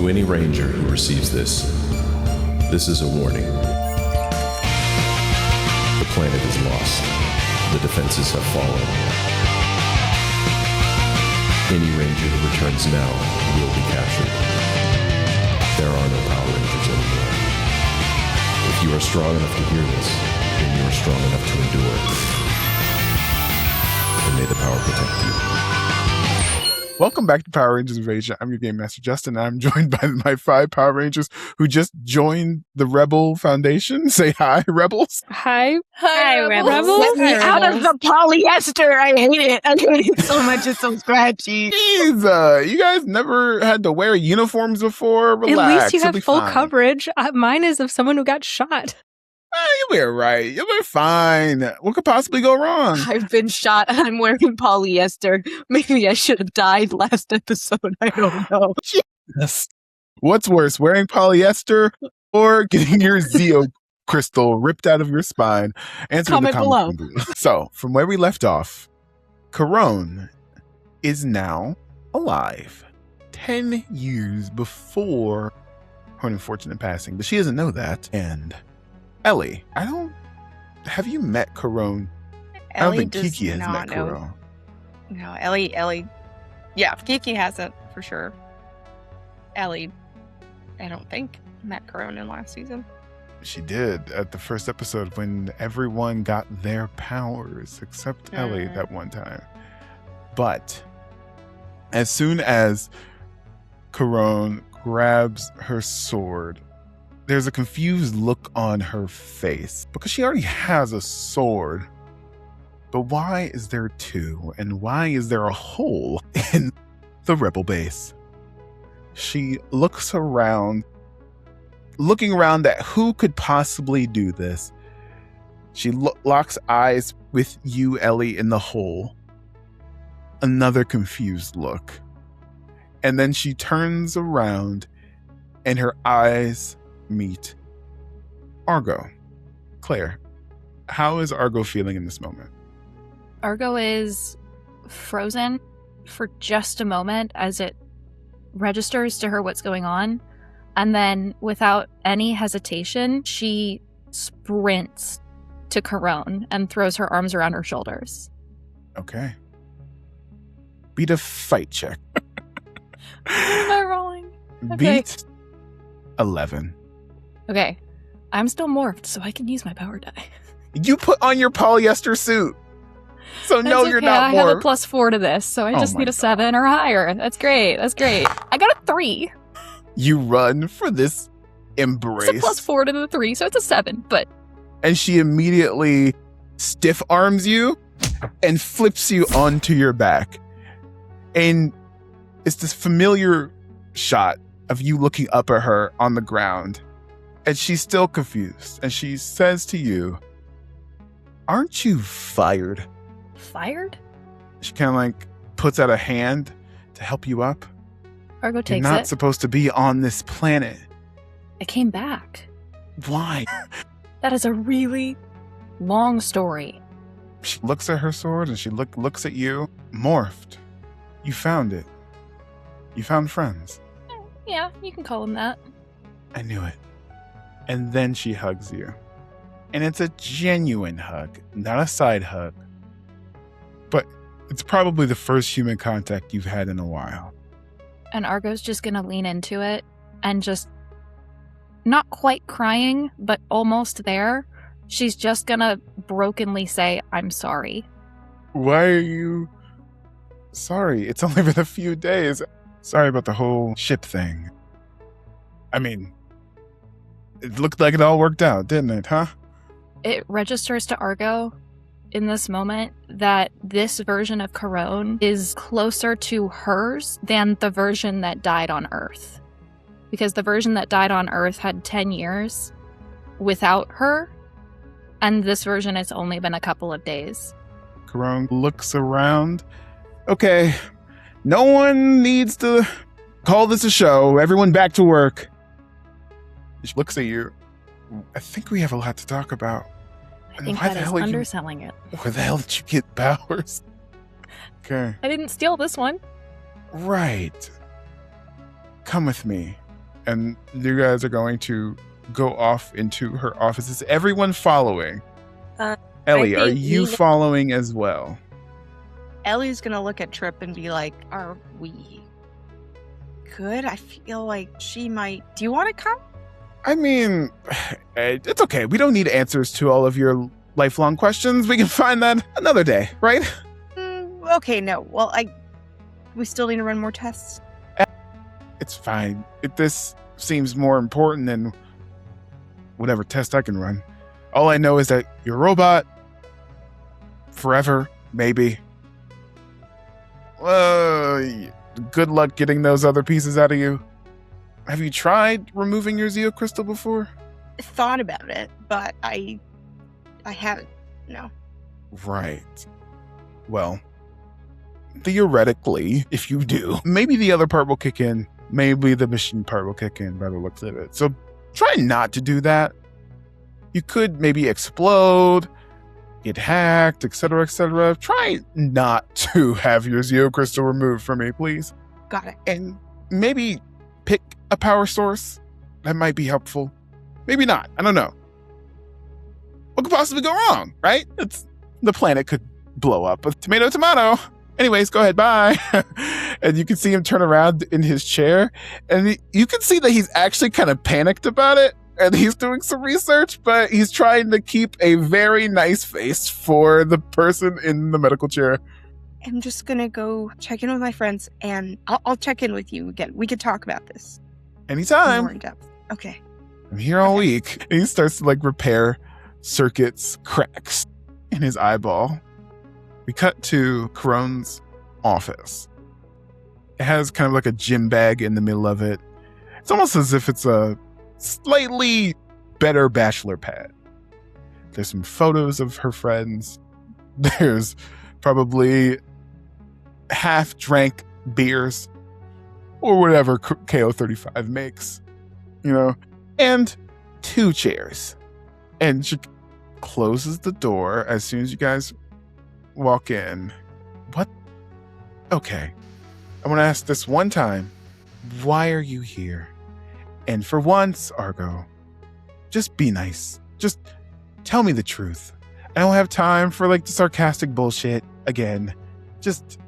To any ranger who receives this, this is a warning. The planet is lost. The defenses have fallen. Any ranger who returns now will be captured. There are no Power Rangers anymore. If you are strong enough to hear this, then you are strong enough to endure. And may the power protect you. Welcome back to Power Rangers Invasion. I'm your Game Master Justin, and I'm joined by my 5 Power Rangers who just joined the Rebel Foundation. Say hi, Rebels. Hi. Hi, Rebels. Let me out of the polyester. I hate it. I hate it so much. It's so scratchy. Jeez, you guys never had to wear uniforms before? Relax. At least you you'll have be full fine. coverage. Mine is of someone who got shot. You'll be all right. You'll be fine. What could possibly go wrong? I've been shot and I'm wearing polyester. Maybe I should have died last episode. I don't know. Yes. What's worse, wearing polyester or getting your Zeo crystal ripped out of your spine? Answer in the Comment below. So, from where we left off, Carone is now alive. 10 years before her unfortunate passing, but she doesn't know that. And Ellie, have you met Carone? I don't think Kiki has met Carone. No, Ellie. Yeah, Kiki hasn't, for sure. Ellie, I don't think, met Carone in last season. She did at the first episode when everyone got their powers except Ellie that one time. But as soon as Carone grabs her sword, there's a confused look on her face because she already has a sword. But why is there 2? And why is there a hole in the rebel base? She looks around, looking around at who could possibly do this. She locks eyes with you, Ellie, in the hole. Another confused look. And then she turns around and her eyes meet Argo. Claire, how is Argo feeling in this moment? Argo is frozen for just a moment as it registers to her what's going on. And then without any hesitation, she sprints to Carone and throws her arms around her shoulders. Okay. Beat a fight check. Am I rolling? Okay. Beat 11. Okay. I'm still morphed, so I can use my power die. You put on your polyester suit. So no, That's you're okay. not I have a morphed. +4 to this, so I Oh just my need a 7 or higher. That's great. I got a 3. You run for this embrace. It's a +4 to the 3, so it's a 7, but... And she immediately stiff arms you and flips you onto your back. And it's this familiar shot of you looking up at her on the ground. And she's still confused. And she says to you, "Aren't you fired?" Fired? She kind of like puts out a hand to help you up. Argo You're takes not it. supposed to be on this planet. I came back. Why? That is a really long story. She looks at her sword and she looks at you. Morphed. You found it. You found friends. Yeah, you can call him that. I knew it. And then she hugs you. And it's a genuine hug, not a side hug. But it's probably the first human contact you've had in a while. And Argo's just gonna lean into it and just, not quite crying, but almost there. She's just gonna brokenly say, "I'm sorry." Why are you sorry? It's only been a few days. Sorry about the whole ship thing. I mean, it looked like it all worked out, didn't it, huh? It registers to Argo in this moment that this version of Carone is closer to hers than the version that died on Earth. Because the version that died on Earth had 10 years without her, and this version has only been a couple of days. Carone looks around. Okay, no one needs to call this a show. Everyone back to work. She looks at you. I think we have a lot to talk about. I think Why that the is hell are you- underselling it. Where the hell did you get powers? Okay. I didn't steal this one. Right. Come with me. and you guys are going to go off into her office. Is everyone following? Ellie, are think you Lena- following as well? Ellie's gonna look at Trip and be like, "Are we good? I feel like she might. Do you want to come?" I mean, it's okay. We don't need answers to all of your lifelong questions. We can find that another day, right? Okay, no. Well, we still need to run more tests. It's fine. This seems more important than whatever test I can run. All I know is that you're a robot. Forever, maybe. Good luck getting those other pieces out of you. Have you tried removing your Zeo crystal before? Thought about it, but I haven't. No. Right. Well, theoretically, if you do, maybe the other part will kick in. Maybe the machine part will kick in by the looks of it. So try not to do that. You could maybe explode, get hacked, etc., etc. Try not to have your Zeo crystal removed from me, please. Got it. And maybe pick a power source. That might be helpful. Maybe not. I don't know. What could possibly go wrong, right? The planet could blow up. Tomato, tomato. Anyways, go ahead, bye. And you can see him turn around in his chair. And you can see that he's actually kind of panicked about it. And he's doing some research, but he's trying to keep a very nice face for the person in the medical chair. I'm just gonna go check in with my friends, and I'll check in with you again. We could talk about this more Anytime. in depth. Okay. I'm here all week. And he starts to repair circuits, cracks in his eyeball. We cut to Caron's office. It has kind of a gym bag in the middle of it. It's almost as if it's a slightly better bachelor pad. There's some photos of her friends. There's probably half-drank beers or whatever KO35 makes, and 2 chairs. And she closes the door as soon as you guys walk in. What? Okay. I want to ask this one time. Why are you here? And for once, Argo, just be nice. Just tell me the truth. I don't have time for the sarcastic bullshit again. Just...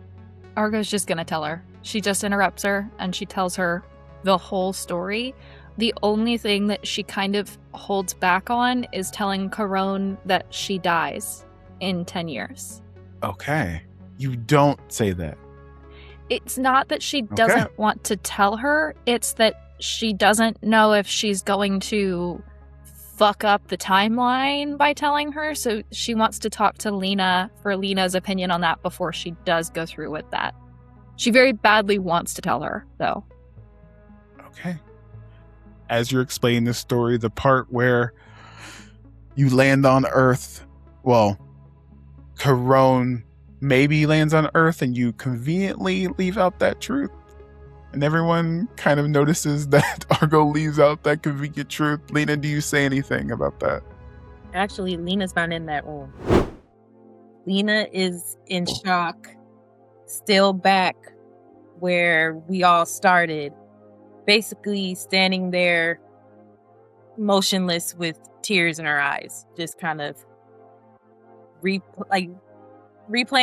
Argo's just gonna tell her. She just interrupts her and she tells her the whole story. The only thing that she kind of holds back on is telling Caron that she dies in 10 years. Okay. You don't say that. It's not that she doesn't want to tell her, it's that she doesn't know if she's going to fuck up the timeline by telling her, so she wants to talk to Lena for Lena's opinion on that before she does go through with that. She very badly wants to tell her, though. Okay. As you're explaining this story, the part where you land on Earth, well, Caron maybe lands on Earth and you conveniently leave out that truth. And everyone kind of notices that Argo leaves out that convenient truth. Lena, do you say anything about that? Actually, Lena's not in that room. Lena is in shock, still back where we all started, basically standing there motionless with tears in her eyes, just kind of replaying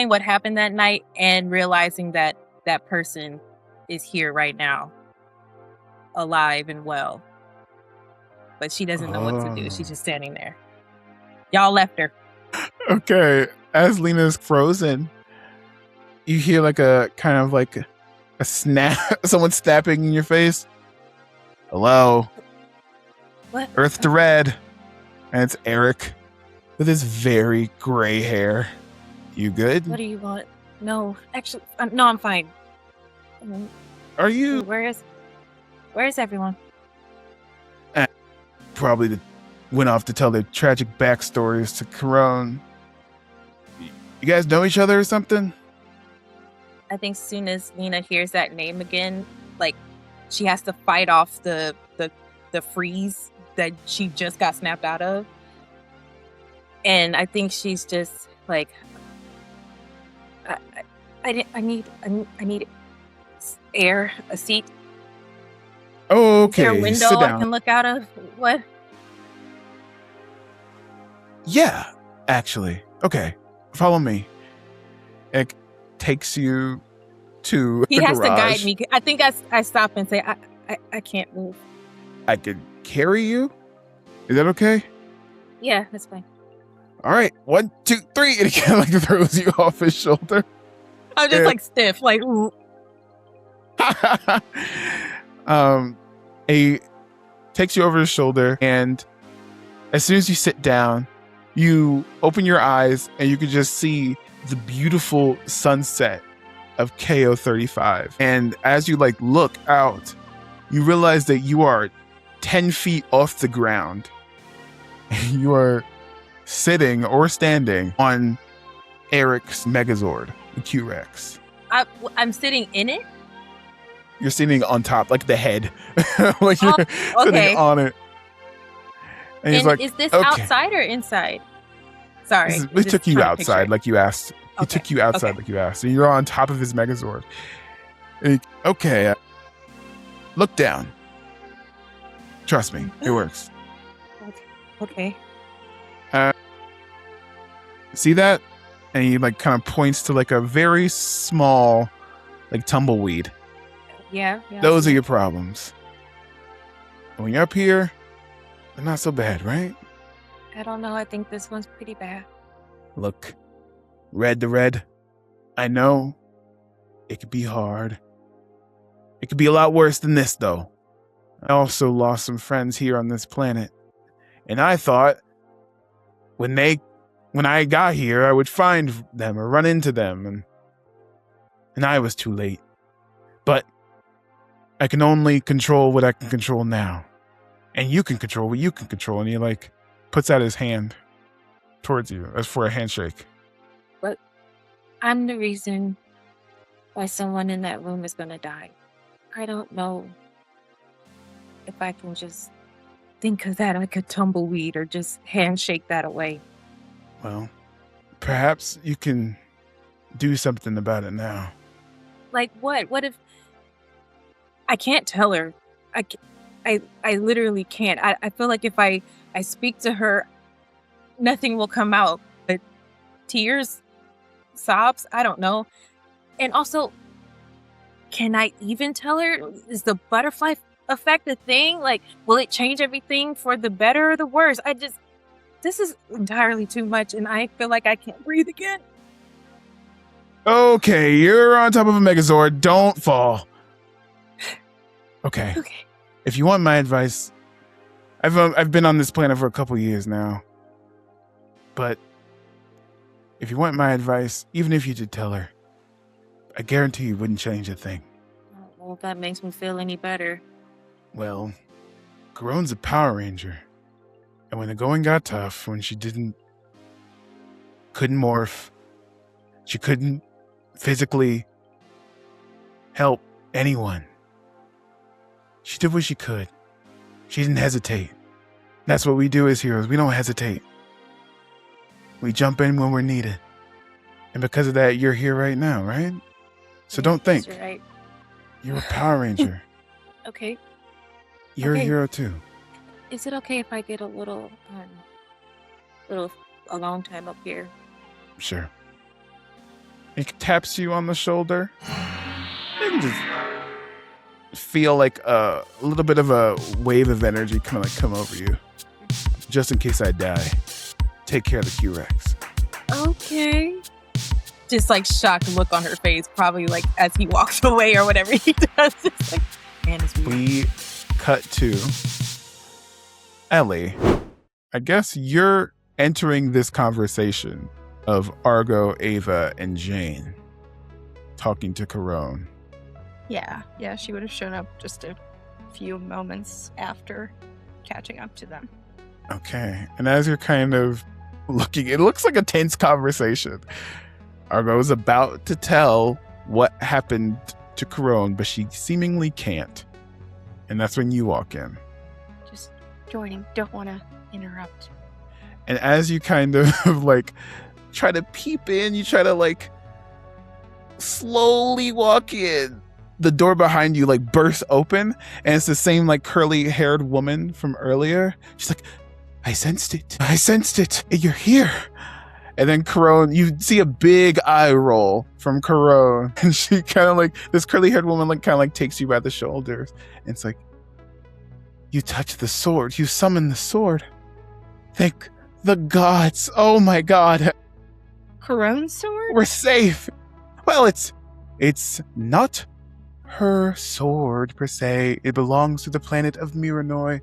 what happened that night and realizing that that person is here right now, alive and well. But she doesn't know what to do. She's just standing there. Y'all left her. Okay. As Lena's frozen, you hear a kind of a snap, someone snapping in your face. Hello? What? Earth to Red. And it's Eric with his very gray hair. You good? What do you want? No, actually, no, I'm fine. Are you? Where is everyone? Probably went off to tell their tragic backstories to Caron. You guys know each other or something? I think soon as Lena hears that name again, she has to fight off the freeze that she just got snapped out of. And I think she's just I need air, a seat. Oh, there a Okay, window sit I down. can look out of? What? Yeah, actually. Okay, follow me. It takes you to He the has to guide garage. me. I think I stop and say, I can't move. I could carry you. Is that okay? Yeah, that's fine. All right, 1, 2, 3, and he kind of like throws you off his shoulder. I'm just Yeah. like stiff, like, ooh. He takes you over his shoulder, and as soon as you sit down, you open your eyes, and you can just see the beautiful sunset of KO 35. And as you like look out, you realize that you are 10 feet off the ground. You are sitting or standing on Eric's Megazord, the Q-Rex. I'm sitting in it. You're sitting on top, like the head. Like you're Okay. sitting on it. And he's And like, is this okay. outside or inside? Sorry. We took you outside Picture. like you asked. He Okay, took you outside okay. like you asked. So you're on top of his Megazord. And okay. Look down. Trust me, it works. Okay. See that? And he like kind of points to like a very small like tumbleweed. Yeah. Those are your problems. When you're up here, they're not so bad, right? I don't know. I think this one's pretty bad. Look, red to red. I know it could be hard. It could be a lot worse than this, though. I also lost some friends here on this planet. And I thought when I got here, I would find them or run into them. And I was too late. But I can only control what I can control now. And you can control what you can control. And he like puts out his hand towards you as for a handshake. But I'm the reason why someone in that room is going to die. I don't know if I can just think of that like a tumbleweed or just handshake that away. Well, perhaps you can do something about it now. Like what? What if I can't tell her? I literally can't. I feel like if I speak to her, nothing will come out. But tears, sobs, I don't know. And also, can I even tell her? Is the butterfly effect a thing? Like, will it change everything for the better or the worse? This is entirely too much, and I feel like I can't breathe again. Okay, you're on top of a Megazord. Don't fall. Okay. Okay. If you want my advice, I've been on this planet for a couple years now. But if you want my advice, even if you did tell her, I guarantee you wouldn't change a thing. Well, if that makes me feel any better. Well, Coron's a Power Ranger. And when the going got tough, when she couldn't morph, she couldn't physically help anyone. She did what she could. She didn't hesitate. That's what we do as heroes. We don't hesitate. We jump in when we're needed. And because of that, you're here right now, right? So don't think. You're right. You're a Power Ranger. Okay. You're a Okay. hero too. Is it okay if I get a little alone time up here? Sure. He taps you on the shoulder. You can just feel like a little bit of a wave of energy come over you. Just in case I die, take care of the Q-Rex. Okay. Just like shocked look on her face, probably like as he walks away or whatever he does. Just like, man, it's weird. We cut to Ellie. I guess you're entering this conversation of Argo, Ava, and Jane talking to Corone. Yeah, she would have shown up just a few moments after catching up to them. Okay. And as you're kind of looking, it looks like a tense conversation. Argo is about to tell what happened to Corone, but she seemingly can't. And that's when you walk in. Just joining, don't want to interrupt. And as you kind of like try to peep in, you try to like slowly walk in. the door behind you like bursts open, and it's the same like curly-haired woman from earlier. She's like, I sensed it. You're here. And then Corone, you see a big eye roll from Corone, and she kind of like, this curly-haired woman like kind of like takes you by the shoulders, and it's like, you touch the sword, you summon the sword. Thank the gods. Oh my god. Corone's sword? We're safe. Well, it's not her sword per se. It belongs to the planet of Miranoi.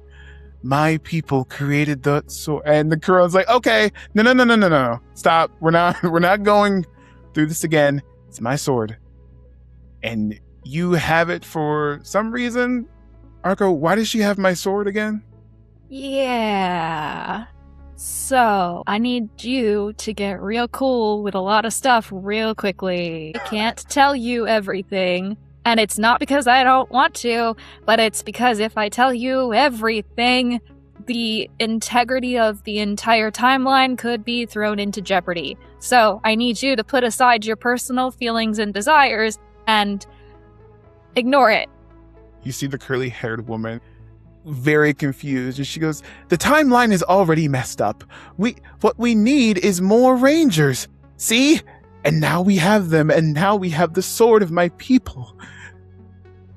My people created the sword. And the Corone's like, okay, no. Stop. We're not going through this again. It's my sword. And you have it for some reason. Arco, why does she have my sword again? Yeah. So, I need you to get real cool with a lot of stuff real quickly. I can't tell you everything, and it's not because I don't want to, but it's because if I tell you everything, the integrity of the entire timeline could be thrown into jeopardy. So, I need you to put aside your personal feelings and desires and ignore it. You see the curly-haired woman very confused, and she goes, the timeline is already messed up. What we need is more rangers. See? And now we have them, and now we have the sword of my people.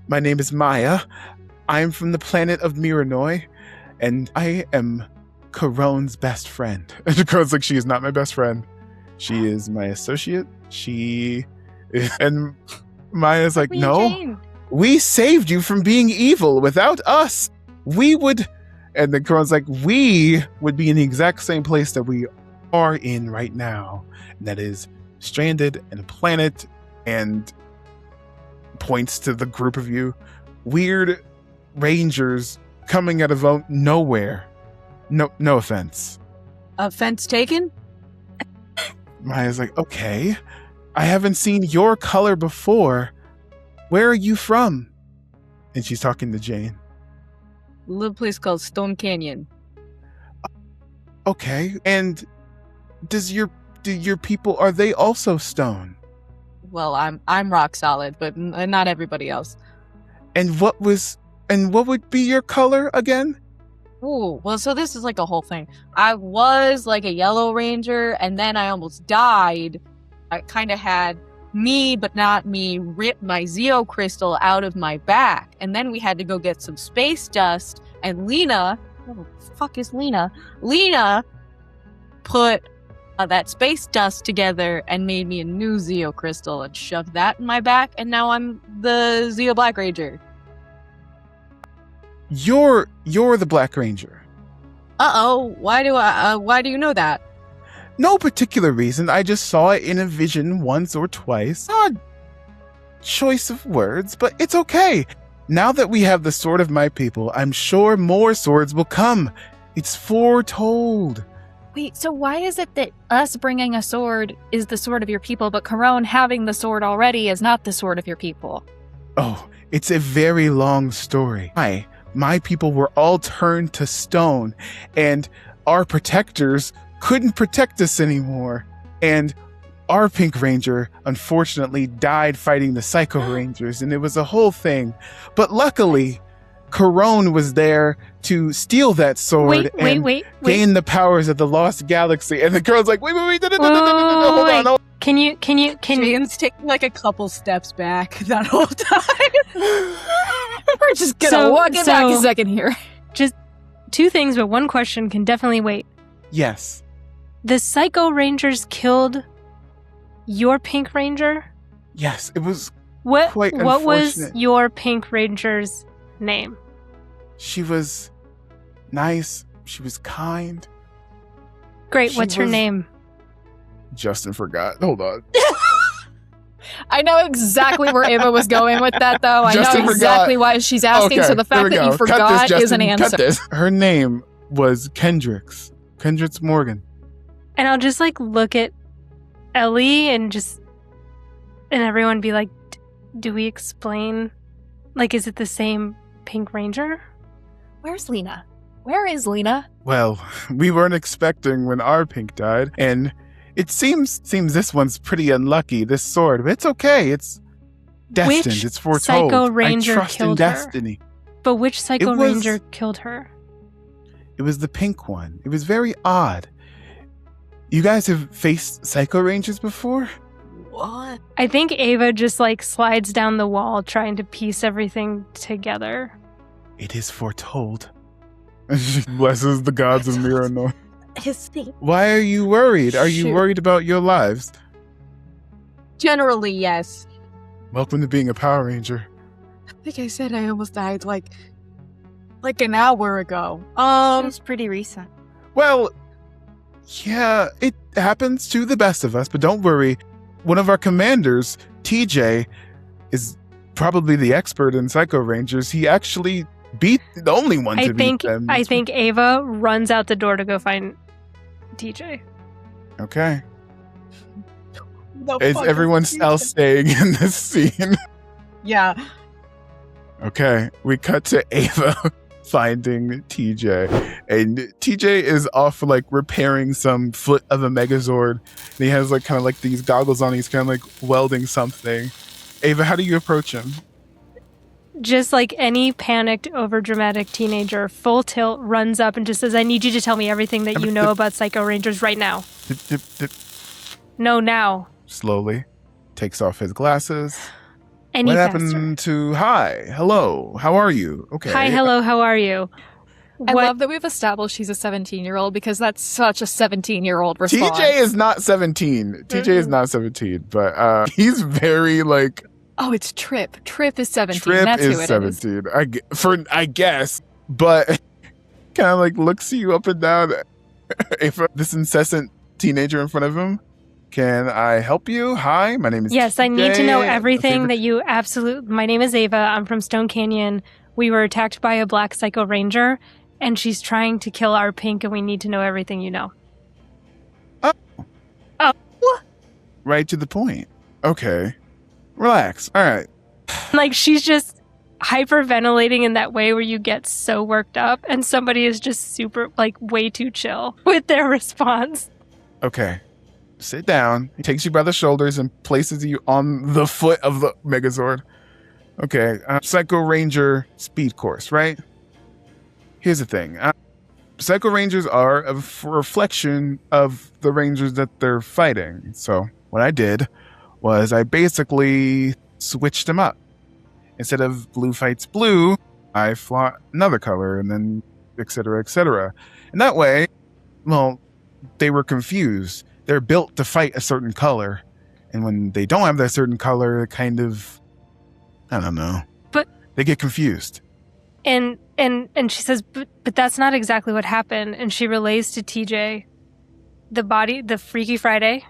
My name is Maya. I'm from the planet of Miranoi, and I am Corone's best friend. And Corone's like, she is not my best friend. She is my associate. And Maya's like, no. We saved you from being evil. Without us, and the Corone's like, we would be in the exact same place that we are in right now. And that is stranded in a planet, and points to the group of you. Weird rangers coming out of nowhere. No offense. Offense taken? Maya's like, okay. I haven't seen your color before. Where are you from? And she's talking to Jane. A little place called Stone Canyon. Okay. And do your people, are they also stone? Well, I'm rock solid, but not everybody else. And what would be your color again? Ooh, well, so this is like a whole thing. I was like a yellow ranger, and then I almost died. I kind of had me, but not me, rip my Zeo crystal out of my back. And then we had to go get some space dust. And Lena, who the fuck is Lena? Lena put that space dust together and made me a new Zeo crystal and shoved that in my back. And now I'm the Zeo Black Ranger. You're the Black Ranger. Uh-oh, why do you know that? No particular reason. I just saw it in a vision once or twice. Odd choice of words, but it's okay. Now that we have the sword of my people, I'm sure more swords will come. It's foretold. Wait, so why is it that us bringing a sword is the sword of your people, but Corone having the sword already is not the sword of your people? Oh, it's a very long story. My people were all turned to stone, and our protectors couldn't protect us anymore. And our Pink Ranger, unfortunately, died fighting the Psycho Rangers, and it was a whole thing. But luckily, Corone was there to steal that sword and gain the powers of the Lost Galaxy. And the girl's like, wait, hold on. Can you Jane's taking like a couple steps back that whole time. We're just gonna walk it back a second here. Just two things, but one question can definitely wait. Yes. The Psycho Rangers killed your Pink Ranger? Yes, it was What quite was unfortunate. your Pink Ranger's name? She was nice. She was kind. Great, She what's her was- name? Justin forgot. Hold on. I know exactly where Ava was going with that, though. I Justin know forgot. exactly why she's asking, so the there fact we that go. you Cut forgot this, is an Justin. answer. Cut this. Her name was Kendricks Morgan. And I'll just like look at Ellie and everyone be like, do we explain? Like, is it the same Pink Ranger? Where's Lena? Where is Lena? Well, we weren't expecting when our Pink died, and it seems this one's pretty unlucky, this sword, but it's okay. destined. Which It's foretold. Psycho Ranger I trust in killed her? destiny. But which Psycho It was- Ranger killed her? It was the pink one. It was very odd. You guys have faced Psycho Rangers before? What? I think Ava just like slides down the wall trying to piece everything together. It is foretold. She blesses the gods of Mirano. His thing. Why are you worried? Are you Shoot. worried about your lives? Generally, yes. Welcome to being a Power Ranger. I think I said I almost died like an hour ago. It was pretty recent. Well, yeah, it happens to the best of us, but don't worry. One of our commanders, TJ, is probably the expert in Psycho Rangers. He actually beat the only one to beat them. I think Ava runs out the door to go find TJ. Okay. The Is fuck everyone TJ? else staying in this scene? Yeah. Okay, we cut to Ava finding TJ. And TJ is off like repairing some foot of a Megazord. And he has like kind of like these goggles on. He's kind of like welding something. Ava, how do you approach him? Just like any panicked, overdramatic teenager, full tilt runs up and just says, "I need you to tell me everything that you know about Psycho Rangers right now." Dip, dip, dip. No, now. Slowly takes off his glasses. Any What faster. happened to hi, hello, how are you? Okay. Hi, hello, how are you? I What- love that we've established he's a 17-year-old because that's such a 17-year-old response. TJ is not 17. TJ is not 17, but he's very like Oh, it's Trip. Trip is 17. Trip That's is who it 17. I guess, but kind of like looks you up and down. If this incessant teenager in front of him, can I help you? Hi, my name is. Yes, I need to TJ. know A everything favorite- that you absolutely. My name is Ava. I'm from Stone Canyon. We were attacked by a black Psycho Ranger, and she's trying to kill our pink, and we need to know everything you know. Right to the point. Okay, relax. All right. Like, she's just hyperventilating in that way where you get so worked up, and somebody is just super, like, way too chill with their response. Okay. Sit down. He takes you by the shoulders and places you on the foot of the Megazord. Okay. Psycho Ranger speed course, right? Here's the thing. Psycho Rangers are a reflection of the Rangers that they're fighting. So what I did was I basically switched them up. Instead of blue fights blue, I fought another color and then et cetera, et cetera. And that way, well, they were confused. They're built to fight a certain color. And when they don't have that certain color, it kind of, I don't know. But- they get confused. And she says, but that's not exactly what happened. And she relays to TJ the Freaky Friday,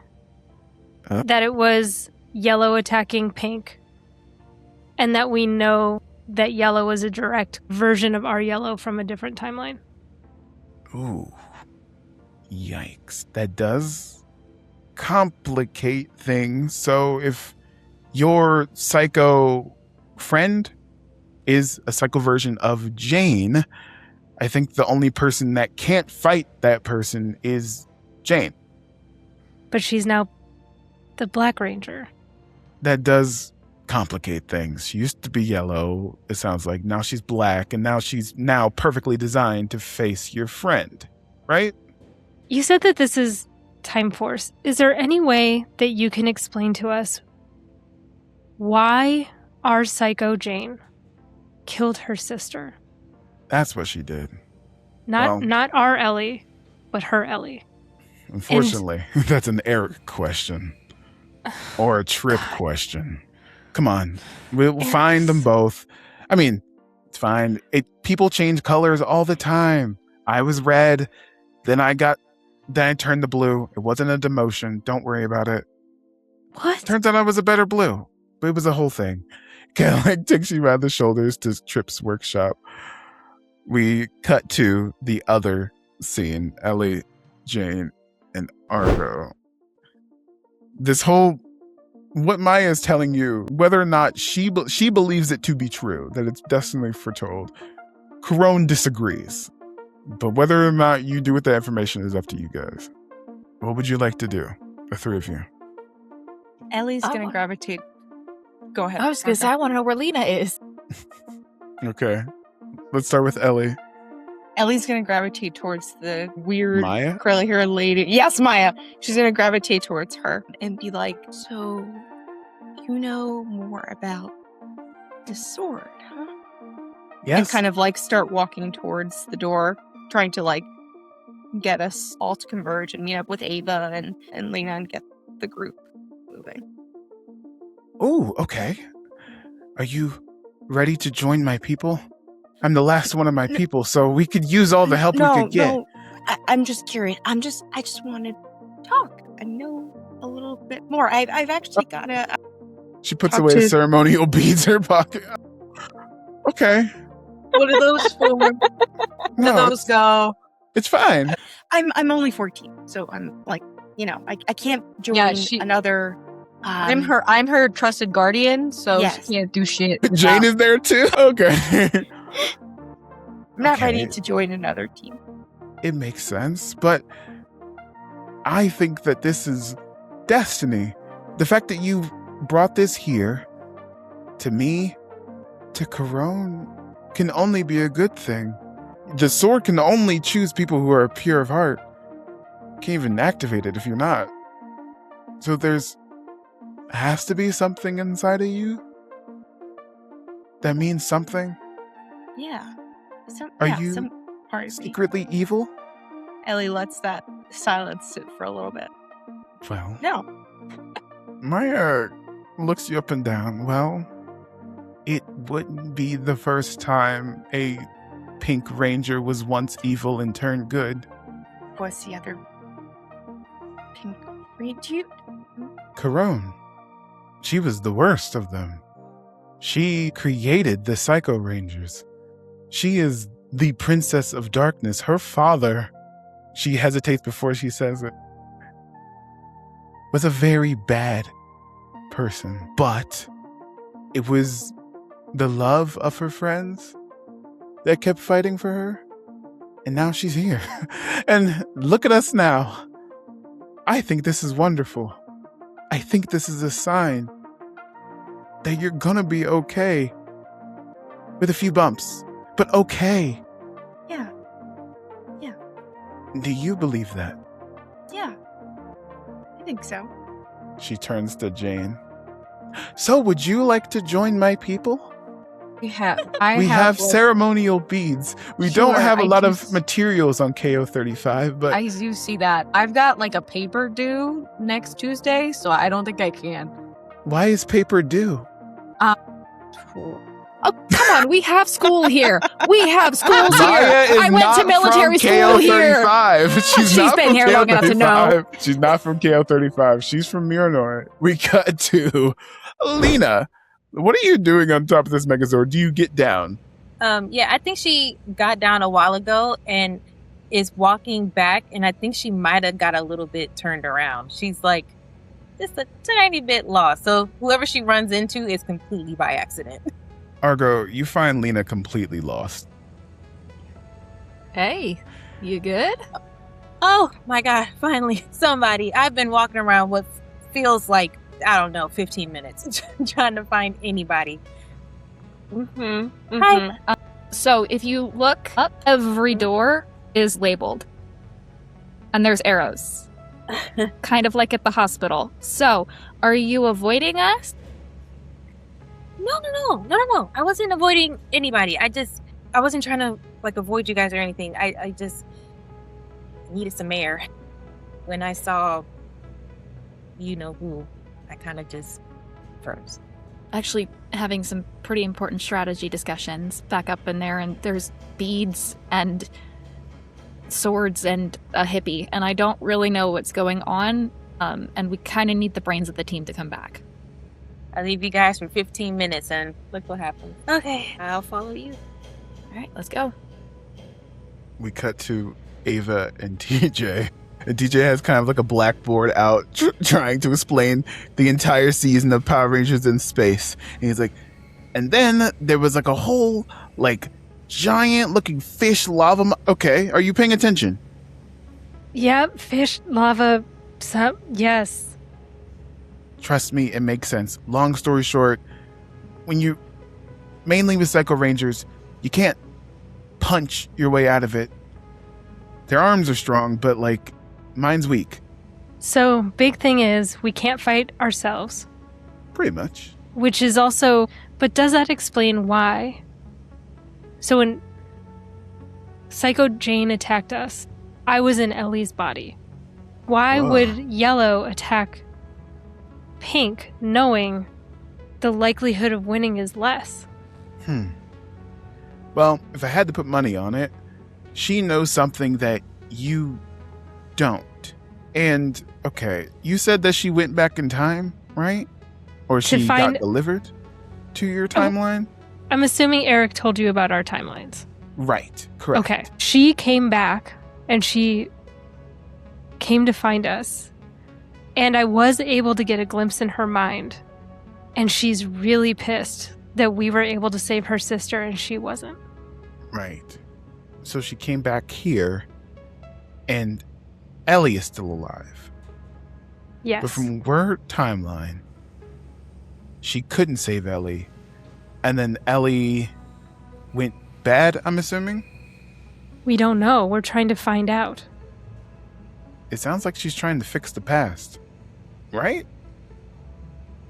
that it was yellow attacking pink, and that we know that yellow is a direct version of our yellow from a different timeline. Ooh. Yikes. That does complicate things. So if your psycho friend is a psycho version of Jane, I think the only person that can't fight that person is Jane. But she's now the Black Ranger. That does complicate things. She used to be yellow, it sounds like. Now she's black, and now she's now perfectly designed to face your friend, right? You said that this is Time Force. Is there any way that you can explain to us why our Psycho Jane killed her sister? That's what she did. Not Well- not our Ellie, but her Ellie. Unfortunately, that's an Eric question or a Trip question. Come on, we'll find them both. I mean, it's fine. People change colors all the time. I was red, then I turned to blue. It wasn't a demotion. Don't worry about it. What? Turns out I was a better blue, but it was a whole thing. Kind of like takes you by the shoulders to Trip's workshop. We cut to the other scene: Ellie, Jane, and Argo. This whole, what Maya is telling you, whether or not she believes it to be true, that it's definitely foretold, Corone disagrees. But whether or not you do with that information is up to you guys. What would you like to do, the three of you? Ellie's I going to want- gravitate Go ahead. I was going to say, I want to know where Lena is. Okay. Let's start with Ellie. Ellie's gonna gravitate towards the weird Maya? curly haired lady. Yes, Maya. She's gonna gravitate towards her and be like, "So, you know more about the sword, huh?" Yes. And kind of like start walking towards the door, trying to like get us all to converge and meet up with Ava and Lena and get the group moving. Oh, okay. Are you ready to join my people? I'm the last one of my people, so we could use all the help we could get. No, I'm just curious. I just want to talk and know a little bit more. I've actually got to. She puts talk away to- ceremonial beads in her pocket. Okay. What are those for? Where No, do those go? it's fine. I'm only 14, so I'm like, I can't join Yeah, she- another. I'm her trusted guardian, so Yes. she can't do shit. Jane is there too? Okay. I'm not Okay. ready to join another team. It makes sense, but I think that this is destiny. The fact that you brought this here, to me, to Corone, can only be a good thing. The sword can only choose people who are pure of heart. Can't even activate it if you're not. So has to be something inside of you that means something. Yeah. Are you some part of me. Secretly evil? Ellie lets that silence sit for a little bit. Well, No. Maya looks you up and down. Well, it wouldn't be the first time a pink ranger was once evil and turned good. What's the other pink ranger? Corone. She was the worst of them. She created the Psycho Rangers. She is the Princess of Darkness. Her father, she hesitates before she says it, was a very bad person. But it was the love of her friends that kept fighting for her. And now she's here. And look at us now. I think this is wonderful. I think this is a sign that you're gonna be okay. With a few bumps, but okay. Yeah. Do you believe that? Yeah. I think so. She turns to Jane. So would you like to join my people? We have have ceremonial beads. We don't Sure, have a I lot do of materials on KO35, but I do see that. I've got like a paper due next Tuesday, so I don't think I can. why is paper due? Oh, come on. We have school here. We have schools Maya here. is I went not to military from school here. KO35. She's not been from here long enough to know. KO35. She's not from KO35. She's from Miranor. We cut to Lena. What are you doing on top of this Megazord? Do you get down? Yeah, I think she got down a while ago and is walking back, and I think she might have got a little bit turned around. She's like just a tiny bit lost. So whoever she runs into is completely by accident. Argo, you find Lena completely lost. Hey, you good? Oh my god, finally somebody. I've been walking around what feels like, I don't know, 15 minutes trying to find anybody. Hi. So if you look up, every door is labeled. And there's arrows. Kind of like at the hospital. So, are you avoiding us? No. I wasn't avoiding anybody. I wasn't trying to like avoid you guys or anything. I just needed some air. When I saw you know who, I kind of just froze. Actually, having some pretty important strategy discussions back up in there, and there's beads and swords and a hippie, and I don't really know what's going on, and we kind of need the brains of the team to come back. I leave you guys for 15 minutes and look what happens. Okay, I'll follow you. All right, let's go. We cut to Ava and TJ. And TJ has kind of like a blackboard out trying to explain the entire season of Power Rangers in space. And he's like, and then there was like a whole like giant looking fish lava. Okay, are you paying attention? Yep, fish, lava, yes. Trust me, it makes sense. Long story short, mainly with Psycho Rangers, you can't punch your way out of it. Their arms are strong, but like mine's weak. So, big thing is we can't fight ourselves. Pretty much. Which is also, but does that explain why? So when Psycho Jane attacked us, I was in Ellie's body. Why would Yellow attack Pink knowing the likelihood of winning is less? Well, if I had to put money on it, she knows something that you don't. And, okay, you said that she went back in time, right? Or she got delivered to your timeline? I'm assuming Eric told you about our timelines. Right, correct. Okay. She came back and she came to find us. And I was able to get a glimpse in her mind. And she's really pissed that we were able to save her sister and she wasn't. Right. So she came back here and Ellie is still alive. Yes. But from her timeline, she couldn't save Ellie. And then Ellie went bad, I'm assuming? We don't know. We're trying to find out. It sounds like she's trying to fix the past. Right?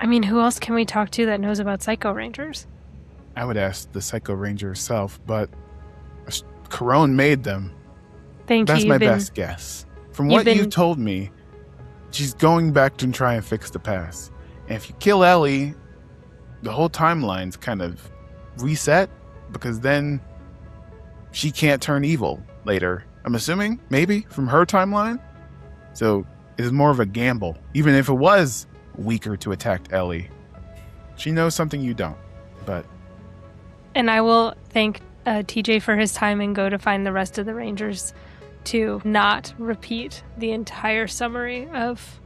I mean, who else can we talk to that knows about Psycho Rangers? I would ask the Psycho Ranger herself, but Corone made them. Thank you. That's my best guess. From what you've told me, she's going back to try and fix the past. And if you kill Ellie, the whole timeline's kind of reset, because then she can't turn evil later. I'm assuming, maybe, from her timeline. So it's more of a gamble. Even if it was weaker to attack Ellie, she knows something you don't. But and I will thank TJ for his time and go to find the rest of the Rangers to not repeat the entire summary of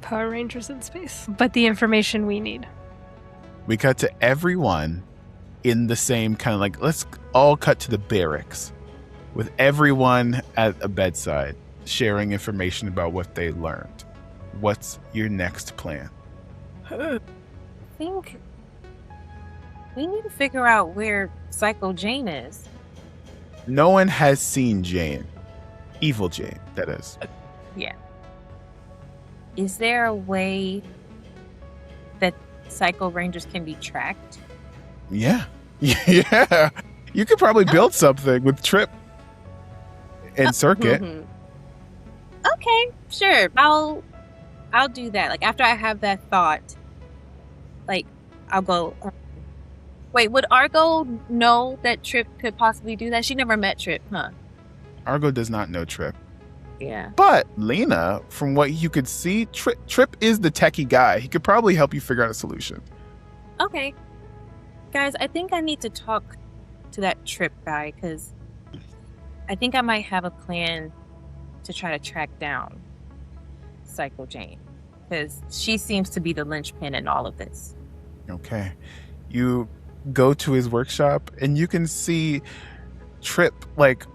Power Rangers in Space, but the information we need. We cut to everyone in the same kind of like, let's all cut to the barracks with everyone at a bedside sharing information about what they learned. What's your next plan? I think we need to figure out where Psycho Jane is. No one has seen Jane. Evil Jane, that is. Yeah. Is there a way that Psycho Rangers can be tracked? Yeah. Yeah. You could probably build something with Trip and Circuit. Mm-hmm. Okay, sure. I'll do that. Like after I have that thought, like I'll go. Wait, would Argo know that Trip could possibly do that? She never met Trip, huh? Argo does not know Trip. Yeah. But Lena, from what you could see, Trip is the techie guy. He could probably help you figure out a solution. Okay. Guys, I think I need to talk to that Trip guy because I think I might have a plan to try to track down Psycho Jane because she seems to be the linchpin in all of this. Okay. You go to his workshop and you can see Trip like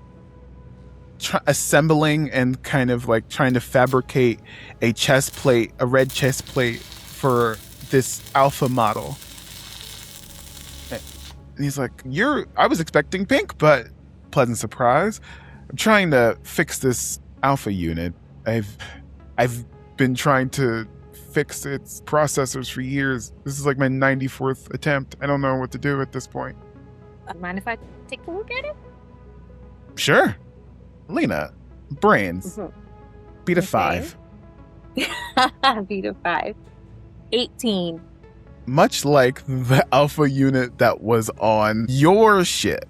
assembling and kind of like trying to fabricate a chest plate, a red chest plate for this alpha model. And he's like, I was expecting pink, but pleasant surprise. I'm trying to fix this alpha unit. I've been trying to fix its processors for years. This is like my 94th attempt. I don't know what to do at this point. Mind if I take a look at it? Sure. Lena, brains. Mm-hmm. Beat a 5. Beat a 5. 18. Much like the alpha unit that was on your ship,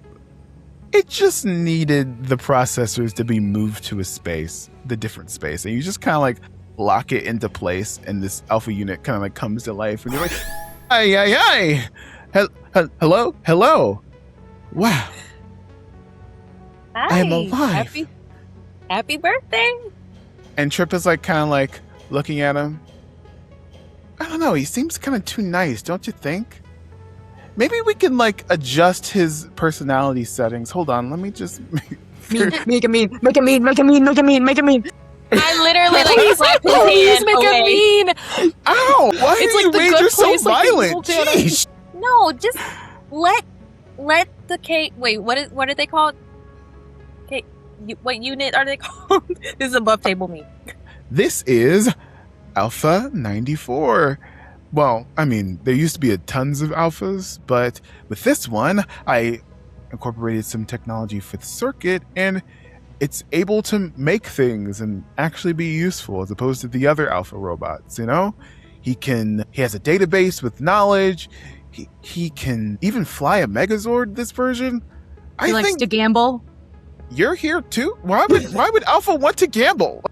it just needed the processors to be moved to the different space. And you just kind of like lock it into place and this alpha unit kind of like comes to life and you're like, ay. Hello. Wow. Hi. I am alive. Happy birthday. And Trip is like kind of like looking at him. I don't know. He seems kind of too nice, don't you think? Maybe we can like adjust his personality settings. Hold on. Let me just Make him mean. I literally like slapped his hand make away. him mean. Ow! Why It's are like you the Rangers Good so Place, like the violent? evil Jedi. Jeez. No, just let the K. Wait, what are they called? What unit are they called? This is above table me. This is Alpha 94. Well, I mean, there used to be tons of alphas, but with this one, I incorporated some technology for the circuit, and it's able to make things and actually be useful as opposed to the other alpha robots, you know? He has a database with knowledge. He can even fly a Megazord, this version. He likes to gamble. You're here too? Why would Alpha want to gamble?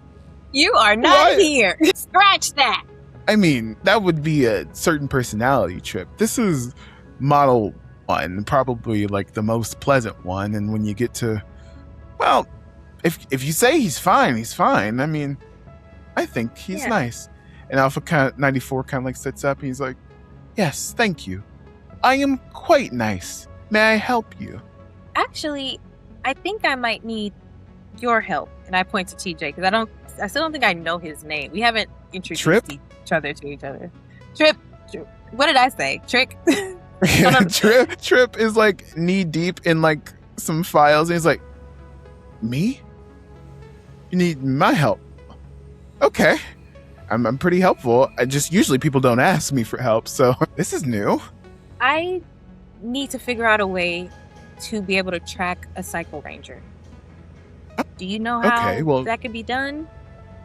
You are not here. Scratch that. I mean, that would be a certain personality trip. This is model 1, probably like the most pleasant one. And when you get to, well, if you say he's fine, he's fine. I mean, I think he's nice. And Alpha 94 kind of like sits up and he's like, yes, thank you. I am quite nice. May I help you? Actually, I think I might need your help. And I point to TJ because I still don't think I know his name. We haven't introduced each other to each other. Trip. What did I say? Trick? Trip is like knee deep in like some files and he's like, me? You need my help? Okay. I'm pretty helpful. Usually people don't ask me for help, so this is new. I need to figure out a way to be able to track a Psycho Ranger. Do you know how that could be done?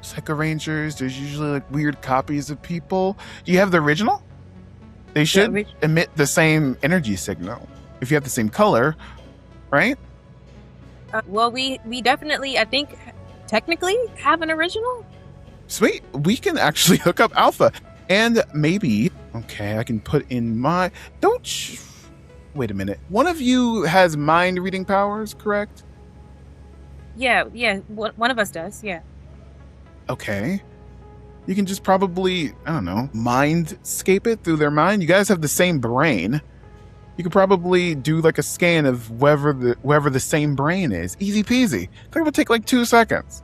Psycho Rangers, there's usually like weird copies of people. Do you have the original? They should emit the same energy signal if you have the same color, right? Well, we definitely, I think, technically have an original. Sweet. We can actually hook up Alpha. And maybe, okay, I can put in my... Wait a minute. One of you has mind reading powers, correct? Yeah. One of us does, yeah. Okay. You can just probably, I don't know, mindscape it through their mind. You guys have the same brain. You could probably do like a scan of wherever the same brain is. Easy peasy. I think it would take like 2 seconds.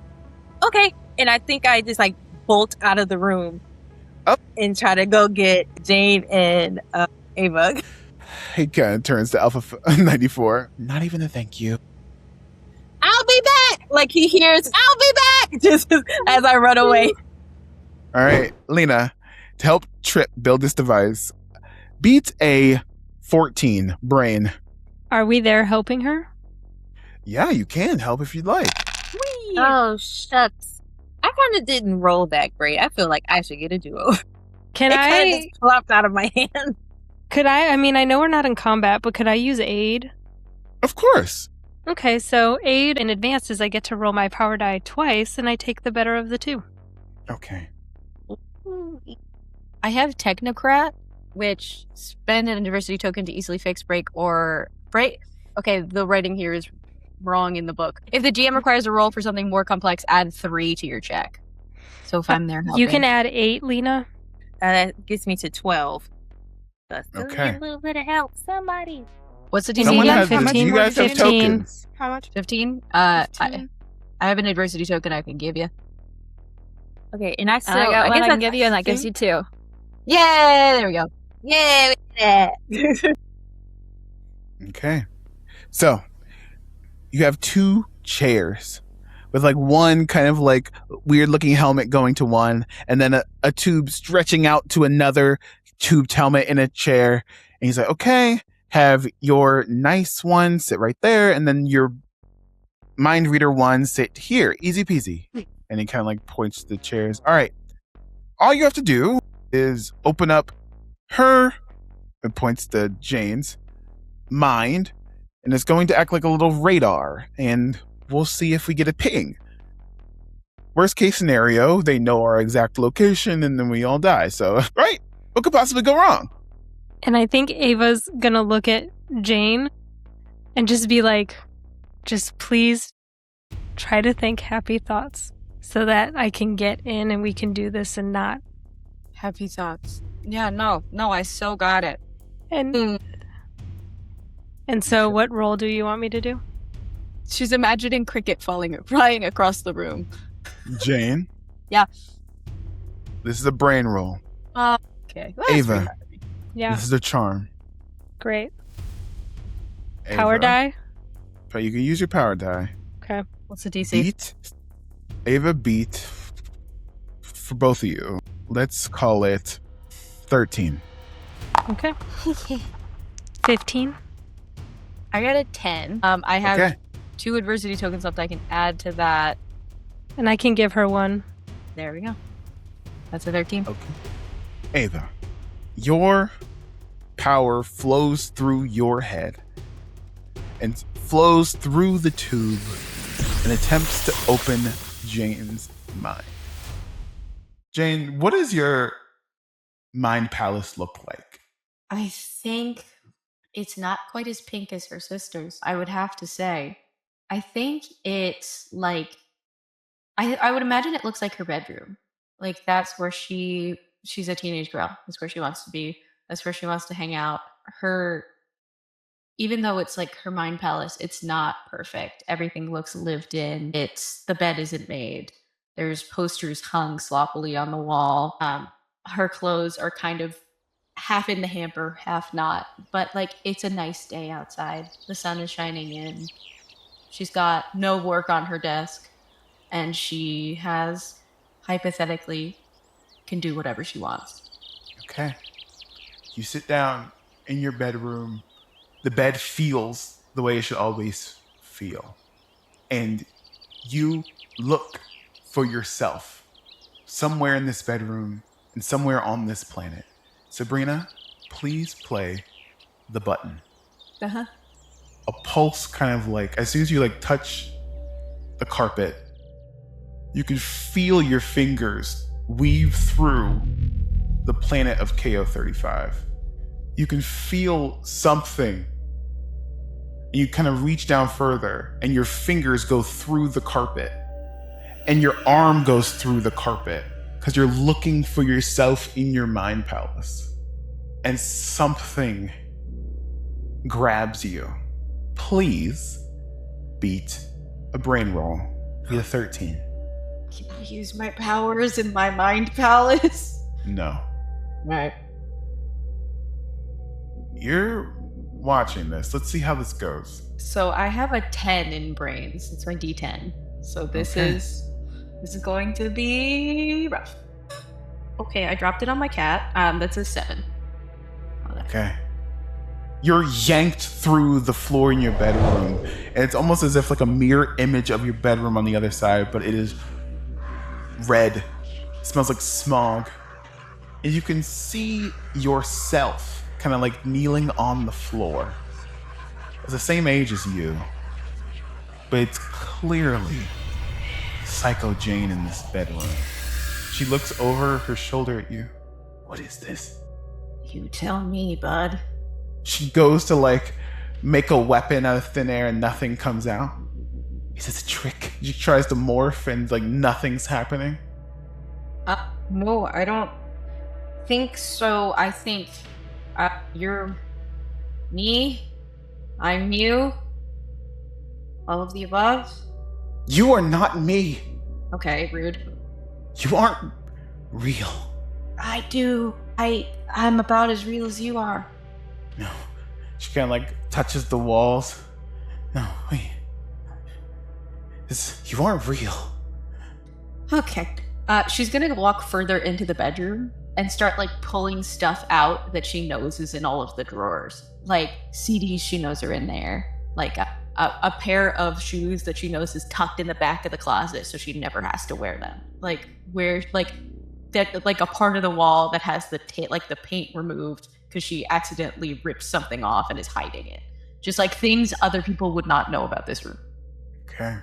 Okay. And I think I just like bolt out of the room and try to go get Jane and Ava. He kind of turns to Alpha 94. Not even a thank you. I'll be back! Like he hears, I'll be back! Just as I run away. All right, Lena, to help Trip build this device, beat a 14 brain. Are we there helping her? Yeah, you can help if you'd like. Whee! Oh, shucks. I kind of didn't roll that great. I feel like I should get a duo. Can it kind of just plopped out of my hand. Could I mean, I know we're not in combat, but could I use aid? Of course. Okay, so aid in advanced is I get to roll my power die twice, and I take the better of the two. Okay. I have Technocrat, which spend an adversity token to easily fix, break, or break. Okay, the writing here is wrong in the book. If the GM requires a roll for something more complex, add 3 to your check. So if I'm there helping. You can add 8, Lena. That gets me to 12. Okay. A little bit of help. Somebody. What's the Someone DC? has 15. You guys have 15. tokens. How much? 15? 15. I have an adversity token I can give you. Okay, and I still... I got one I can give you, and that think- gives you 2. Yay! There we go. Yay! Okay. So, you have 2 chairs with like one kind of like weird looking helmet going to one, and then a tube stretching out to another tubed helmet in a chair. And he's like, okay, have your nice one sit right there, and then your mind reader one sit here. Easy peasy. And he kind of like points to the chairs. All right. All you have to do is open up her, and points to Jane's, mind, and it's going to act like a little radar, and we'll see if we get a ping. Worst case scenario, they know our exact location, and then we all die. So, right? What could possibly go wrong? And I think Ava's gonna look at Jane and just be like, just please try to think happy thoughts so that I can get in and we can do this and not. Happy thoughts. Yeah, no, I so got it. And so what role do you want me to do? She's imagining cricket flying across the room. Jane? Yeah. This is a brain roll. Okay. Well, that's Ava. pretty hard. Yeah. This is a charm. Great. Power Ava, die? But you can use your power die. Okay. What's the DC? Beat. Ava beat for both of you. Let's call it 13. Okay. 15. I got a 10. I have Okay. 2 adversity tokens left I can add to that. And I can give her one. There we go. That's a 13. Okay. Ava, your power flows through your head and flows through the tube and attempts to open Jane's mind. Jane, what does your mind palace look like? I think it's not quite as pink as her sister's, I would have to say. I think it's like I would imagine it looks like her bedroom. Like that's where she's a teenage girl. That's where she wants to be. That's where she wants to hang out. Her even though it's like her mind palace, it's not perfect. Everything looks lived in. The bed isn't made. There's posters hung sloppily on the wall. Her clothes are kind of half in the hamper, half not. But like it's a nice day outside. The sun is shining in. She's got no work on her desk, and she has hypothetically can do whatever she wants. Okay. You sit down in your bedroom. The bed feels the way it should always feel. And you look for yourself somewhere in this bedroom and somewhere on this planet. Sabrina, please play the button. Uh-huh. A pulse kind of like, as soon as you like touch the carpet, you can feel your fingers weave through the planet of KO35. You can feel something. You kind of reach down further, and your fingers go through the carpet, and your arm goes through the carpet because you're looking for yourself in your mind palace. And something grabs you. Please beat a brain roll. Be a 13. Can I use my powers in my mind palace? No. Right. You're watching this. Let's see how this goes. So I have a 10 in brains. It's my D10. So this is going to be rough. Okay, I dropped it on my cat. That's a 7. Okay. You're yanked through the floor in your bedroom, and it's almost as if like a mirror image of your bedroom on the other side, but it is red. It smells like smog. And you can see yourself kind of like kneeling on the floor. It's the same age as you, but it's clearly Psycho Jane in this bedroom. She looks over her shoulder at you. What is this? You tell me, bud. She goes to like make a weapon out of thin air and nothing comes out. Is this a trick? She tries to morph and like nothing's happening. No, I don't think so. I think you're me. I'm you. All of the above. You are not me. Okay, rude. You aren't real. I do. I'm about as real as you are. No. She kind of like touches the walls. No, wait. You aren't real. Okay. She's gonna walk further into the bedroom and start like pulling stuff out that she knows is in all of the drawers. Like CDs she knows are in there. Like a pair of shoes that she knows is tucked in the back of the closet so she never has to wear them. Like where like that like a part of the wall that has the the paint removed because she accidentally ripped something off and is hiding it. Just like things other people would not know about this room. Okay.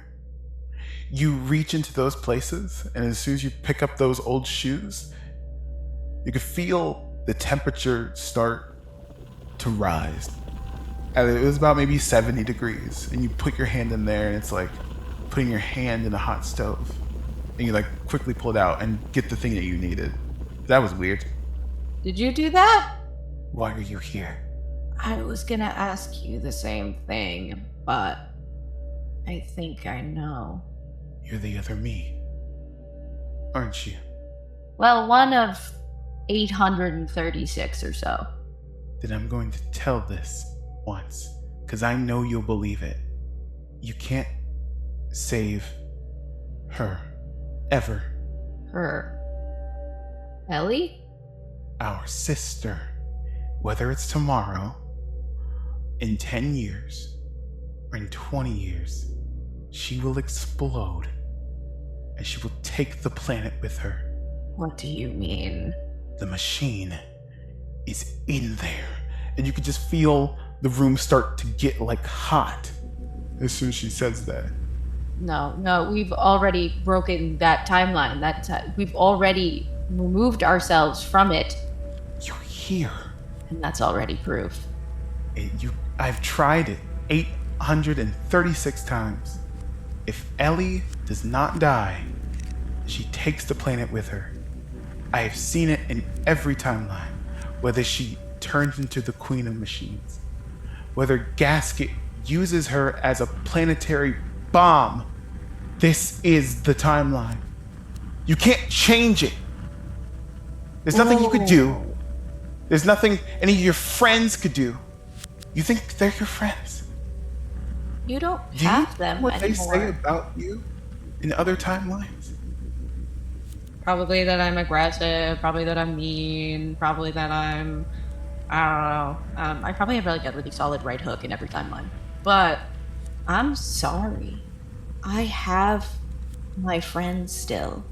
You reach into those places, and as soon as you pick up those old shoes, you can feel the temperature start to rise. And it was about maybe 70 degrees, and you put your hand in there, and it's like putting your hand in a hot stove. And you like quickly pull it out and get the thing that you needed. That was weird. Did you do that? Why are you here? I was gonna ask you the same thing, but I think I know. You're the other me, aren't you? Well, one of 836 or so. then I'm going to tell this once, because I know you'll believe it. You can't save her. Ever. Her. Ellie? Our sister. Whether it's tomorrow, in 10 years, or in 20 years, she will explode, and she will take the planet with her. What do you mean? The machine is in there, and you could just feel the room start to get like hot as soon as she says that. No, we've already broken that timeline. We've already removed ourselves from it. You're here. And that's already proof. I've tried it 836 times. If Ellie does not die, she takes the planet with her. I have seen it in every timeline. Whether she turns into the Queen of Machines, whether Gasket uses her as a planetary bomb. This is the timeline. You can't change it. There's nothing you could do. There's nothing any of your friends could do. You think they're your friends? You don't have them what anymore. They say about you in other timelines? Probably that I'm aggressive, probably that I'm mean, probably that I don't know. I probably have like a really solid right hook in every timeline. But I'm sorry. I have my friends still.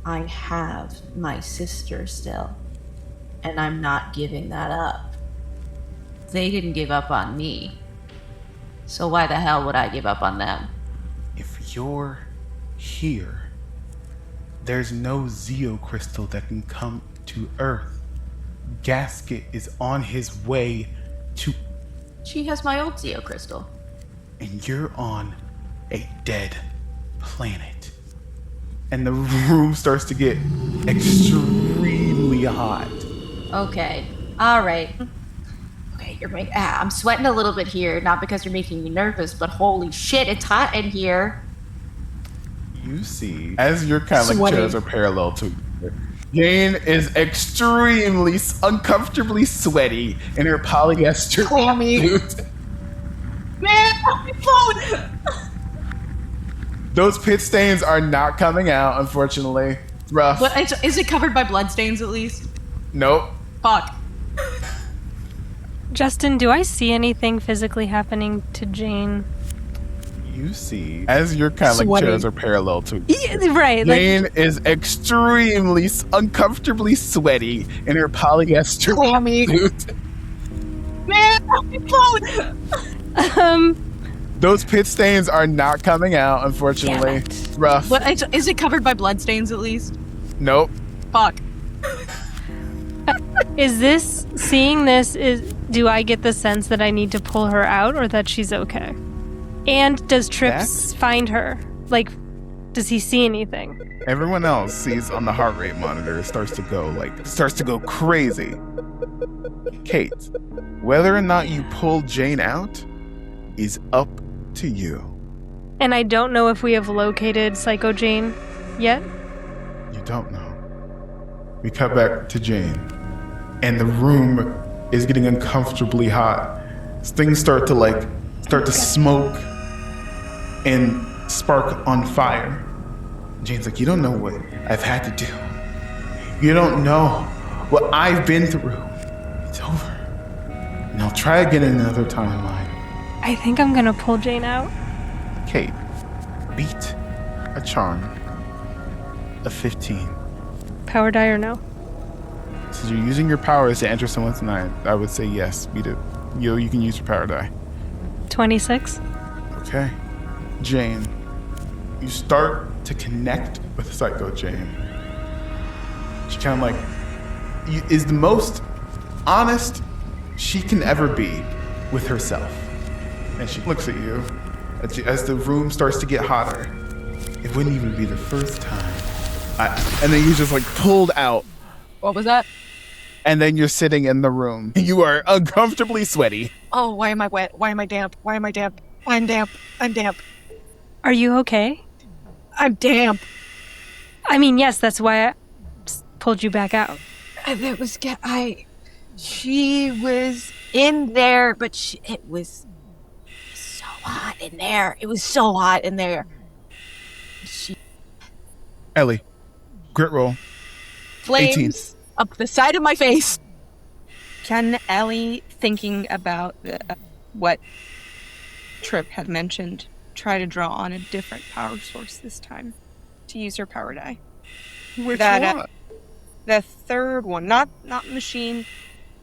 I have my sister still. And I'm not giving that up. They didn't give up on me. So why the hell would I give up on them? If you're here, there's no Zeo crystal that can come to Earth. Gasket is on his way to... She has my old Zeo crystal. And you're on a dead planet. And the room starts to get extremely hot. Okay. All right. Okay, I'm sweating a little bit here, not because you're making me nervous, but holy shit, it's hot in here. You see, as your kind of like chairs are parallel to each other, Jane is extremely uncomfortably sweaty in her polyester suit. Man, my phone! Those pit stains are not coming out, unfortunately. It's rough. But is it covered by bloodstains at least? Nope. Fuck. Justin, do I see anything physically happening to Jane? You see, as your kind of like chairs are parallel to each other, right. Jane is extremely uncomfortably sweaty in her polyester suit. Man, my phone! Those pit stains are not coming out, unfortunately. It's rough. But is it covered by bloodstains at least? Nope. Fuck. Do I get the sense that I need to pull her out or that she's okay? And does Trips find her? Like, does he see anything? Everyone else sees on the heart rate monitor starts to go crazy. Kate, whether or not you pull Jane out is up to you. And I don't know if we have located Psycho Jane yet? You don't know. We cut back to Jane, and the room is getting uncomfortably hot. Things start to smoke and spark on fire. Jane's like, you don't know what I've had to do. You don't know what I've been through. It's over. And I'll try again in another timeline. I think I'm gonna pull Jane out. Kate, beat a charm of 15. Power die or no? Since you're using your powers to enter someone's night, I would say yes, beat it. You can use your power die. 26. Okay. Jane, you start to connect with Psycho Jane. She kind of is the most honest she can ever be with herself. And she looks at you as the room starts to get hotter. It wouldn't even be the first time. And then you just pulled out. What was that? And then you're sitting in the room. You are uncomfortably sweaty. Oh, why am I wet? Why am I damp? Why am I damp? I'm damp. I'm damp. Are you okay? I'm damp. I mean, yes, that's why I pulled you back out. It was She was in there, but it was so hot in there. It was so hot in there. Ellie, grit roll. Flames 18. Up the side of my face. Can Ellie, thinking about what Trip had mentioned, try to draw on a different power source this time to use her power die? Which one? The third one, not machine,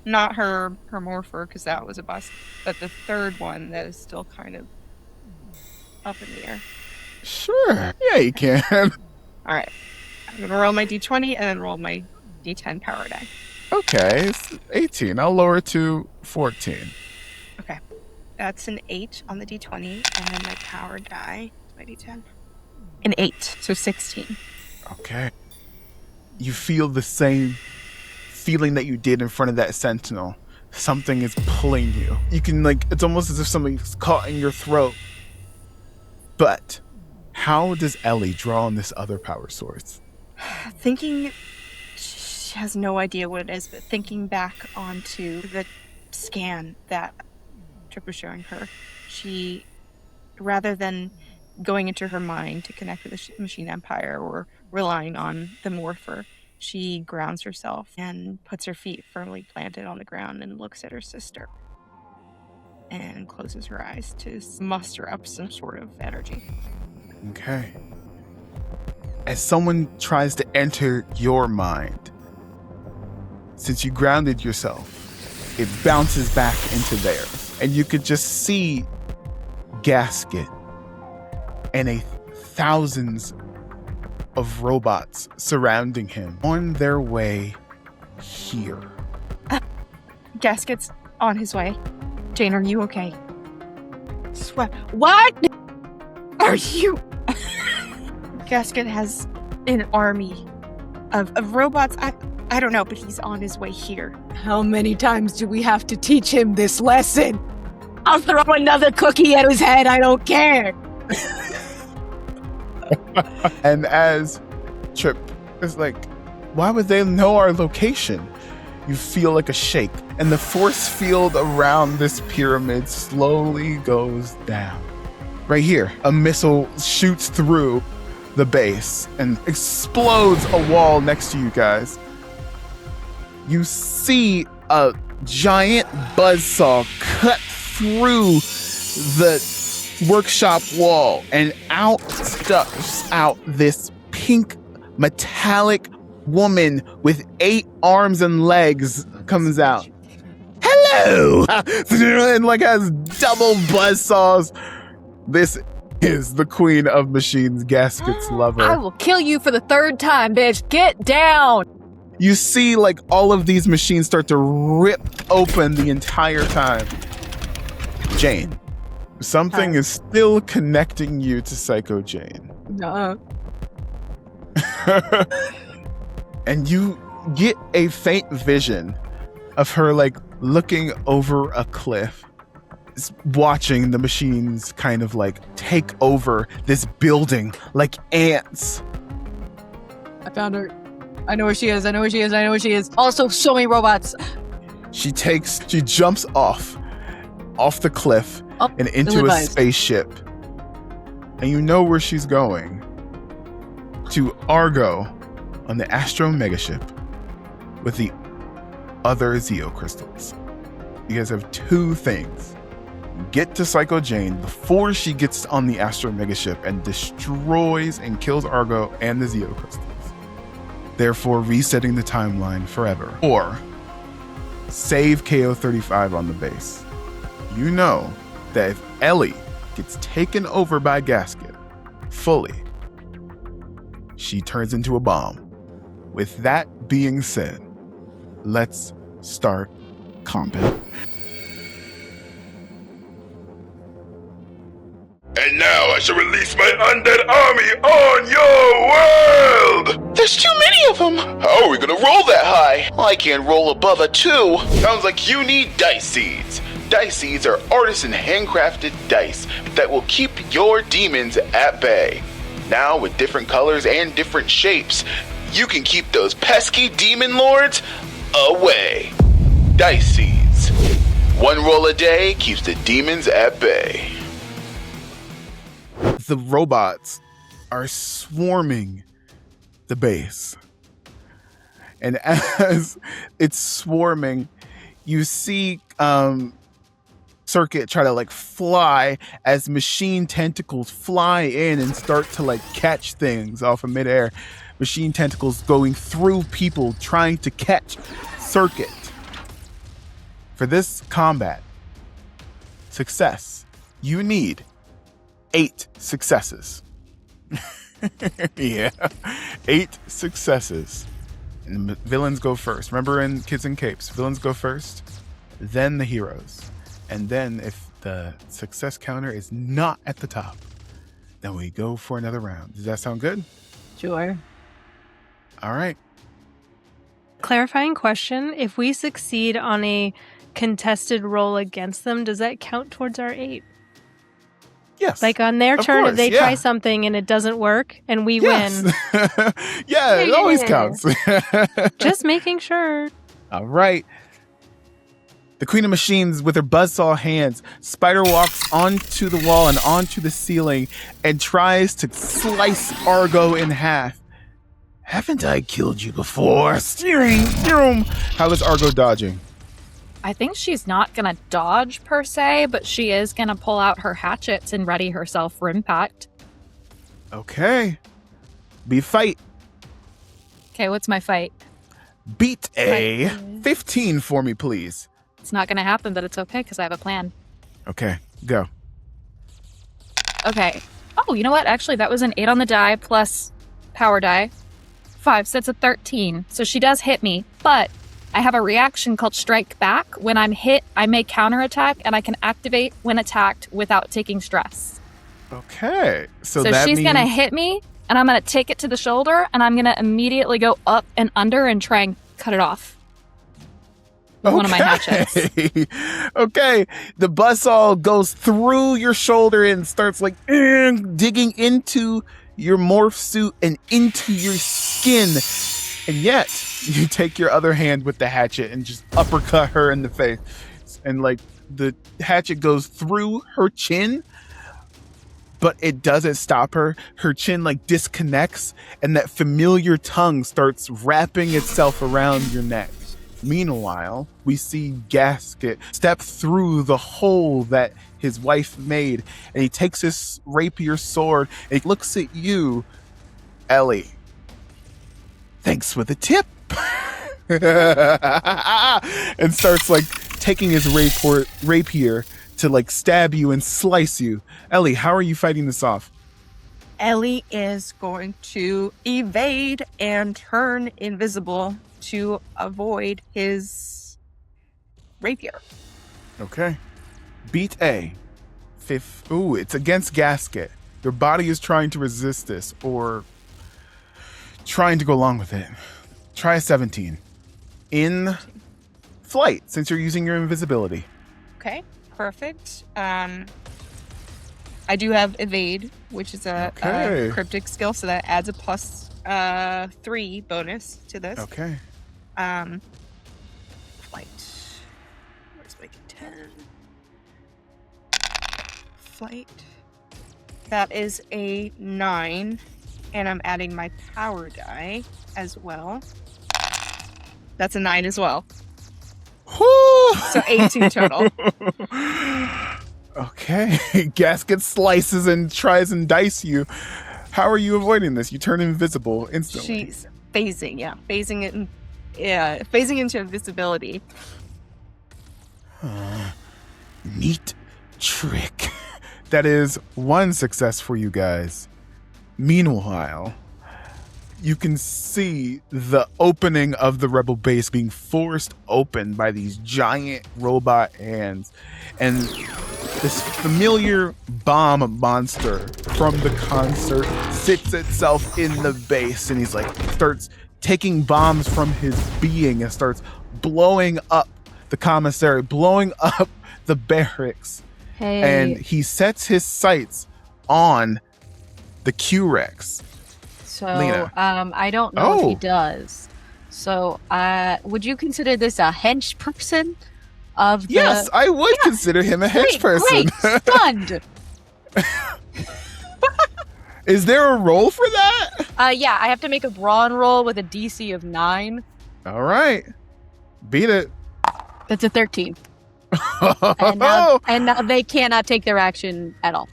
not her morpher, because that was a bust, but the third one that is still kind of up in the air. Sure. Yeah, you can. All right. I'm going to roll my d20 and then roll my d10 power die. Okay, it's 18. I'll lower it to 14. Okay. That's an 8 on the d20, and then my power die, my d10. An 8, so 16. Okay. You feel the same feeling that you did in front of that sentinel. Something is pulling you. You can, it's almost as if something's caught in your throat. But how does Ellie draw on this other power source? Thinking, she has no idea what it is, but thinking back onto the scan that Trip was showing her, she, rather than going into her mind to connect with the Machine Empire or relying on the morpher, she grounds herself and puts her feet firmly planted on the ground and looks at her sister and closes her eyes to muster up some sort of energy. Okay. As someone tries to enter your mind, since you grounded yourself, it bounces back into theirs. And you could just see Gasket and thousands of robots surrounding him on their way here. Gasket's on his way. Jane, are you okay? What? Are you? Gasket has an army of robots. I don't know, but he's on his way here. How many times do we have to teach him this lesson? I'll throw another cookie at his head. I don't care. And as Trip is like, why would they know our location? You feel like a shake, and the force field around this pyramid slowly goes down. Right here, a missile shoots through the base and explodes a wall next to you guys. You see a giant buzzsaw cut through the workshop wall, and out steps out this pink metallic woman with 8 arms and legs comes out. Hello! And has double buzzsaws. This is the Queen of Machines, Gasket's lover. I will kill you for the 3rd time, bitch. Get down! You see all of these machines start to rip open the entire time. Jane, something is still connecting you to Psycho Jane. No. And you get a faint vision of her looking over a cliff, watching the machines kind of take over this building like ants. I found her. I know where she is. I know where she is. I know where she is. Also, so many robots. She jumps off the cliff and into a spaceship. And you know where she's going. To Argo on the Astro Megaship with the other Zeo crystals. You guys have 2 things. Get to Psycho Jane before she gets on the Astro Megaship and destroys and kills Argo and the Zeo crystals, therefore resetting the timeline forever. Or save KO-35 on the base. You know that if Ellie gets taken over by Gasket fully, she turns into a bomb. With that being said, let's start combat. And now I shall release my undead army on your world! There's too many of them! How are we gonna roll that high? I can't roll above a 2. Sounds like you need dice seeds. Dice seeds are artisan handcrafted dice that will keep your demons at bay. Now with different colors and different shapes, you can keep those pesky demon lords away. dice seeds. One roll a day keeps the demons at bay. The robots are swarming the base. And as it's swarming, you see Circuit try to like fly as machine tentacles fly in and start to like catch things off of midair. Machine tentacles going through people trying to catch Circuit. For this combat success, you need 8 successes. Yeah, 8 successes. And the villains go first. Remember in Kids in Capes, villains go first, then the heroes. And then if the success counter is not at the top, then we go for another round. Does that sound good? Sure. All right. Clarifying question. If we succeed on a contested roll against them, does that count towards our 8? Yes. Like on their Of turn, course, if they yeah. try something and it doesn't work and we win. Yeah, it always counts. Just making sure. All right. The Queen of Machines, with her buzzsaw hands, spider walks onto the wall and onto the ceiling and tries to slice Argo in half. Haven't I killed you before? Steering. How is Argo dodging? I think she's not going to dodge per se, but she is going to pull out her hatchets and ready herself for impact. Okay. Be fight. Okay, what's my fight? Beat a 15 for me, please. It's not going to happen, but it's okay because I have a plan. Okay, go. Okay. Oh, you know what? Actually, that was an 8 on the die plus power die. 5, so that's a 13. So she does hit me, but I have a reaction called Strike Back. When I'm hit, I may counterattack, and I can activate when attacked without taking stress. Okay. So So that she's means... going to hit me, and I'm going to take it to the shoulder, and I'm going to immediately go up and under and try and cut it off. With one of my hatchets. Okay. The buzzsaw goes through your shoulder and starts like digging into your morph suit and into your skin. And yet, you take your other hand with the hatchet and just uppercut her in the face. And like the hatchet goes through her chin, but it doesn't stop her. Her chin like disconnects and that familiar tongue starts wrapping itself around your neck. Meanwhile, we see Gasket step through the hole that his wife made, and he takes his rapier sword and he looks at you, Ellie. Thanks for the tip. And starts like taking his rapier to like stab you and slice you. Ellie, how are you fighting this off? Ellie is going to evade and turn invisible to avoid his rapier. Okay. Beat a. Ooh, it's against Gasket. Your body is trying to resist this or trying to go along with it. Try a 17. In flight, since you're using your invisibility. Okay, perfect. I do have evade, which is a cryptic skill, so that adds a plus 3 bonus to this. Okay. Flight. Where's my 10? Flight. That is a 9, and I'm adding my power die as well. That's a 9 as well. So 18 total. Okay. Gasket slices and tries and dice you. How are you avoiding this? You turn invisible instantly. She's phasing, yeah. Phasing it, phasing into invisibility. Neat trick. That is 1 success for you guys. Meanwhile, you can see the opening of the rebel base being forced open by these giant robot hands. And this familiar bomb monster from the concert sits itself in the base, and he's like, starts taking bombs from his being and starts blowing up the commissary, blowing up the barracks. Hey. And he sets his sights on the Q-Rex. So, Lena. I don't know if he does. So, would you consider this a hench person? Yes, I would consider him a hench person. Great, stunned. Is there a roll for that? Yeah, I have to make a brawn roll with a DC of 9. All right. Beat it. That's a 13. and now they cannot take their action at all.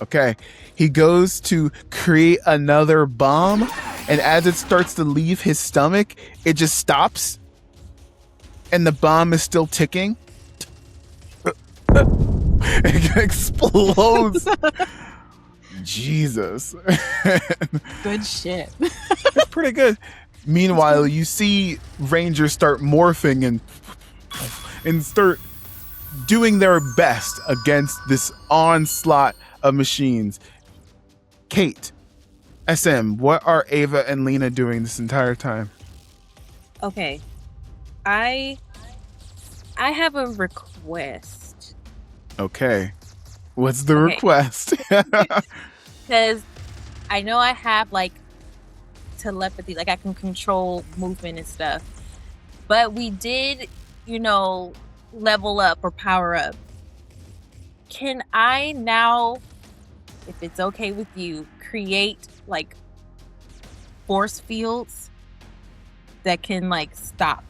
Okay. He goes to create another bomb, and as it starts to leave his stomach, it just stops, and the bomb is still ticking. It explodes. Jesus. Good shit. It's pretty good. Meanwhile, you see Rangers start morphing and start doing their best against this onslaught of machines. Kate, SM, what are Ava and Lena doing this entire time? Okay. I have a request. Okay. What's the request? Because I know I have like telepathy, like I can control movement and stuff. But we did, level up or power up. Can I now, if it's okay with you, create like force fields that can like stop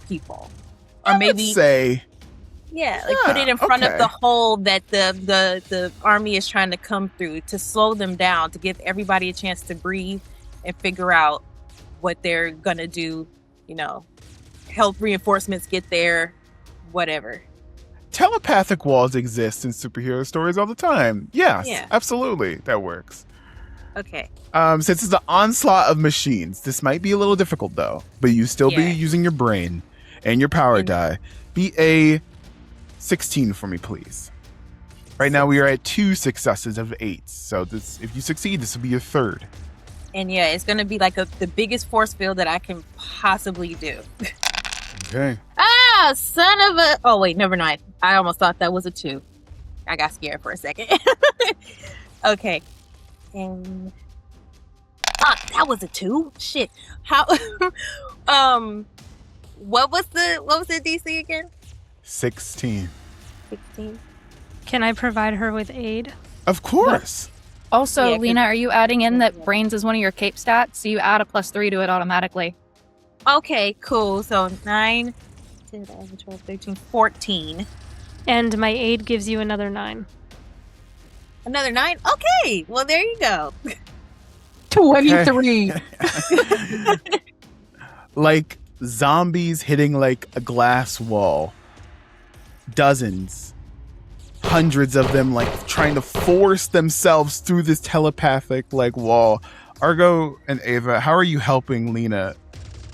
people? Or maybe say put it in front of the hole that the army is trying to come through, to slow them down, to give everybody a chance to breathe and figure out what they're gonna do, help reinforcements get there, whatever. Telepathic walls exist in superhero stories all the time. Yes, absolutely. That works. Okay. Since it's the onslaught of machines, this might be a little difficult though, but you still be using your brain and your power die. Be a 16 for me, please. Right now we are at 2 successes of 8. So this, if you succeed, this will be your 3rd. And it's going to be like the biggest force field that I can possibly do. Okay. Son of a... Oh, wait, never mind. I almost thought that was a 2. I got scared for a second. Okay. And... that was a 2? Shit. How... What was the DC again? 16. 16. Can I provide her with aid? Of course. Also, Lena, are you adding in that brains is one of your cape stats? So you add a +3 to it automatically. Okay, cool. So 9, 10, 11, 12, 13, 14. And my aid gives you another 9. Another 9? Okay. Well, there you go. 23. Like zombies hitting like a glass wall. Dozens, hundreds of them, like trying to force themselves through this telepathic like wall. Argo and Ava, how are you helping Lena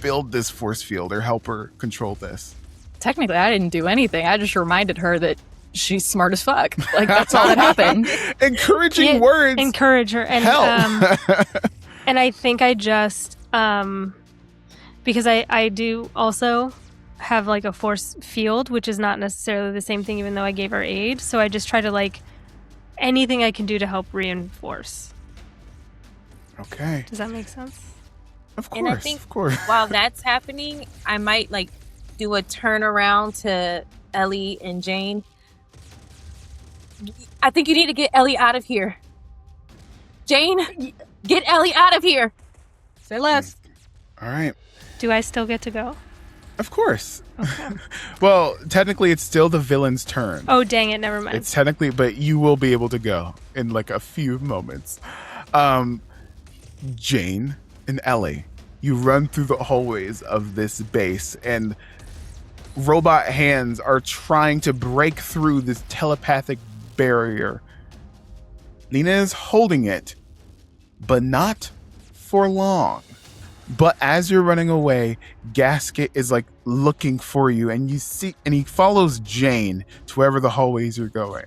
build this force field or help her control this? Technically, I didn't do anything. I just reminded her that she's smart as fuck. Like, that's all that happened. Encouraging words. Encourage her. And, help. And I think I just, because I do also have like a force field, which is not necessarily the same thing, even though I gave her aid. So I just try to like anything I can do to help reinforce. Okay. Does that make sense? Of course. And I think of course. While that's happening, I might like do a turnaround to Ellie and Jane. I think you need to get Ellie out of here. Jane, get Ellie out of here. Say less. All right. Do I still get to go? Of course. Okay. Well, technically, it's still the villain's turn. Oh, dang it. Never mind. It's technically, but you will be able to go in like a few moments. Jane and Ellie, you run through the hallways of this base, and robot hands are trying to break through this telepathic barrier. Lena is holding it, but not for long. But as you're running away, Gasket is like looking for you, and you see, and he follows Jane to wherever the hallways are going,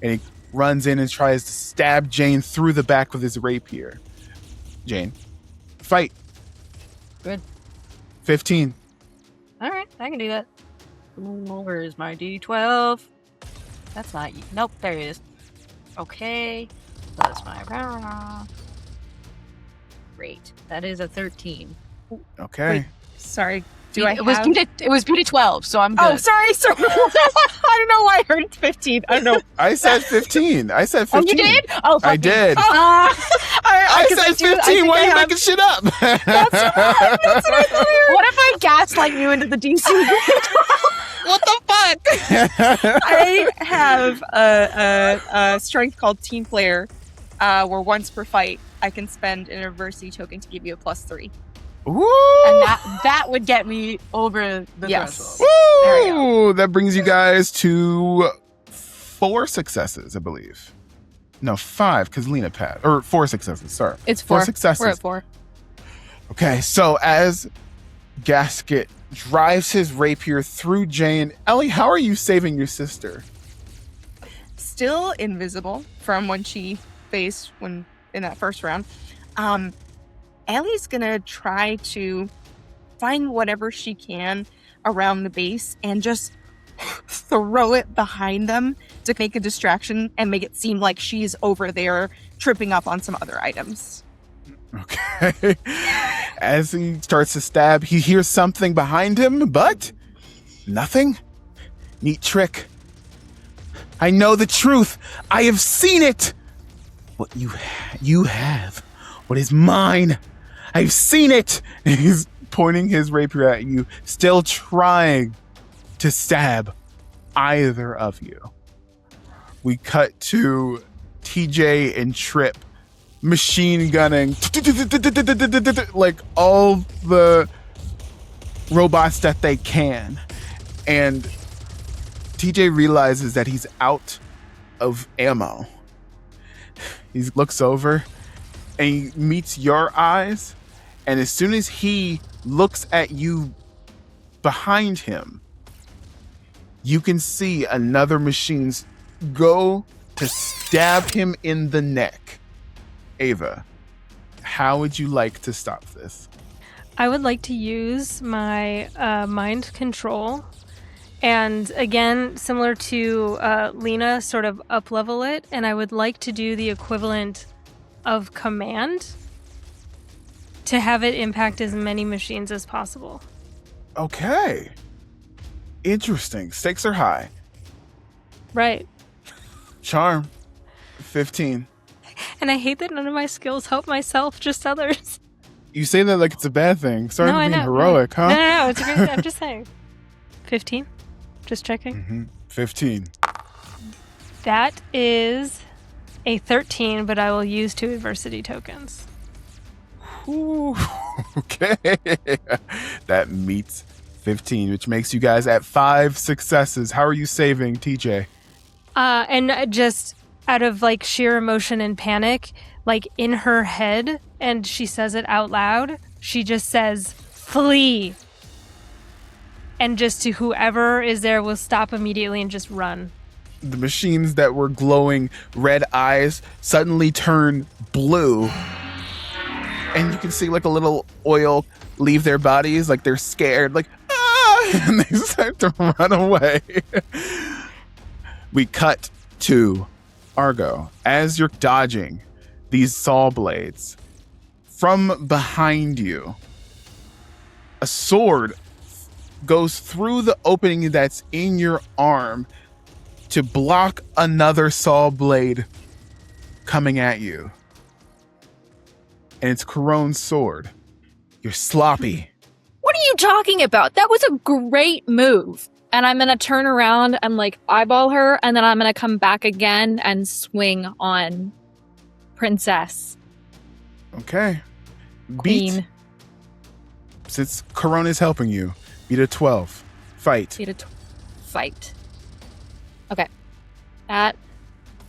and he runs in and tries to stab Jane through the back with his rapier. Jane, fight. Good. 15. All right, I can do that. Where is my D12? That's not you. Nope, there it is. Okay, that's my. Great. That is a 13. Okay. Wait, sorry. Do I it was have... it was beat at 12, so I'm good. Oh, sorry. I don't know why I heard 15. I don't know. I said 15. I said 15. Oh, you did? Oh, I did. I said 15. Why are you making shit up? That's what I thought. What if I gaslight you into the DC? What the fuck? I have a strength called Team Player, where once per fight, I can spend an adversity token to give you a +3. Ooh. And that would get me over the Yes. threshold. There we Ooh, that brings you guys to 4 successes, I believe. No, 5, because Lena passed. Or 4 successes, sorry. It's 4 4. successes. We're at 4. Okay, so as Gasket drives his rapier through Jane, Ellie, how are you saving your sister? Still invisible from when she faced in that first round. Ellie's gonna try to find whatever she can around the base and just throw it behind them to make a distraction and make it seem like she's over there tripping up on some other items. Okay. As he starts to stab, he hears something behind him, but nothing. Neat trick. I know the truth. I have seen it. What you have. What is mine? I've seen it. And he's pointing his rapier at you, still trying to stab either of you. We cut to TJ and Trip machine gunning like all the robots that they can. And TJ realizes that he's out of ammo. He looks over and he meets your eyes, and as soon as he looks at you behind him, you can see another machine go to stab him in the neck. Ava, how would you like to stop this? I would like to use my mind control, and again, similar to Lena, sort of up-level it, and I would like to do the equivalent of command to have it impact as many machines as possible. Okay. Interesting. Stakes are high. Right. Charm, 15. And I hate that none of my skills help myself, just others. You say that like it's a bad thing. Sorry for I being know. heroic, huh? No, it's a great. I'm just saying. 15. Just checking. 15. That is a 13, but I will use 2 adversity tokens. Ooh, okay. That meets 15, which makes you guys at 5 successes. How are you saving, TJ? And just out of like sheer emotion and panic, like in her head, and she says it out loud, she just says, "Flee." And just to whoever is there will stop immediately and just run. The machines that were glowing red eyes suddenly turn blue. And you can see like a little oil leave their bodies, like they're scared, like, ah! And they start to run away. We cut to Argo. As you're dodging these saw blades, from behind you, a sword goes through the opening that's in your arm to block another saw blade coming at you. And it's Caron's sword. You're sloppy. What are you talking about? That was a great move. And I'm going to turn around and like eyeball her, and then I'm going to come back again and swing on Princess. Okay. Queen. Beat. Since Caron is helping you, beat a 12. Fight. Fight. Okay. I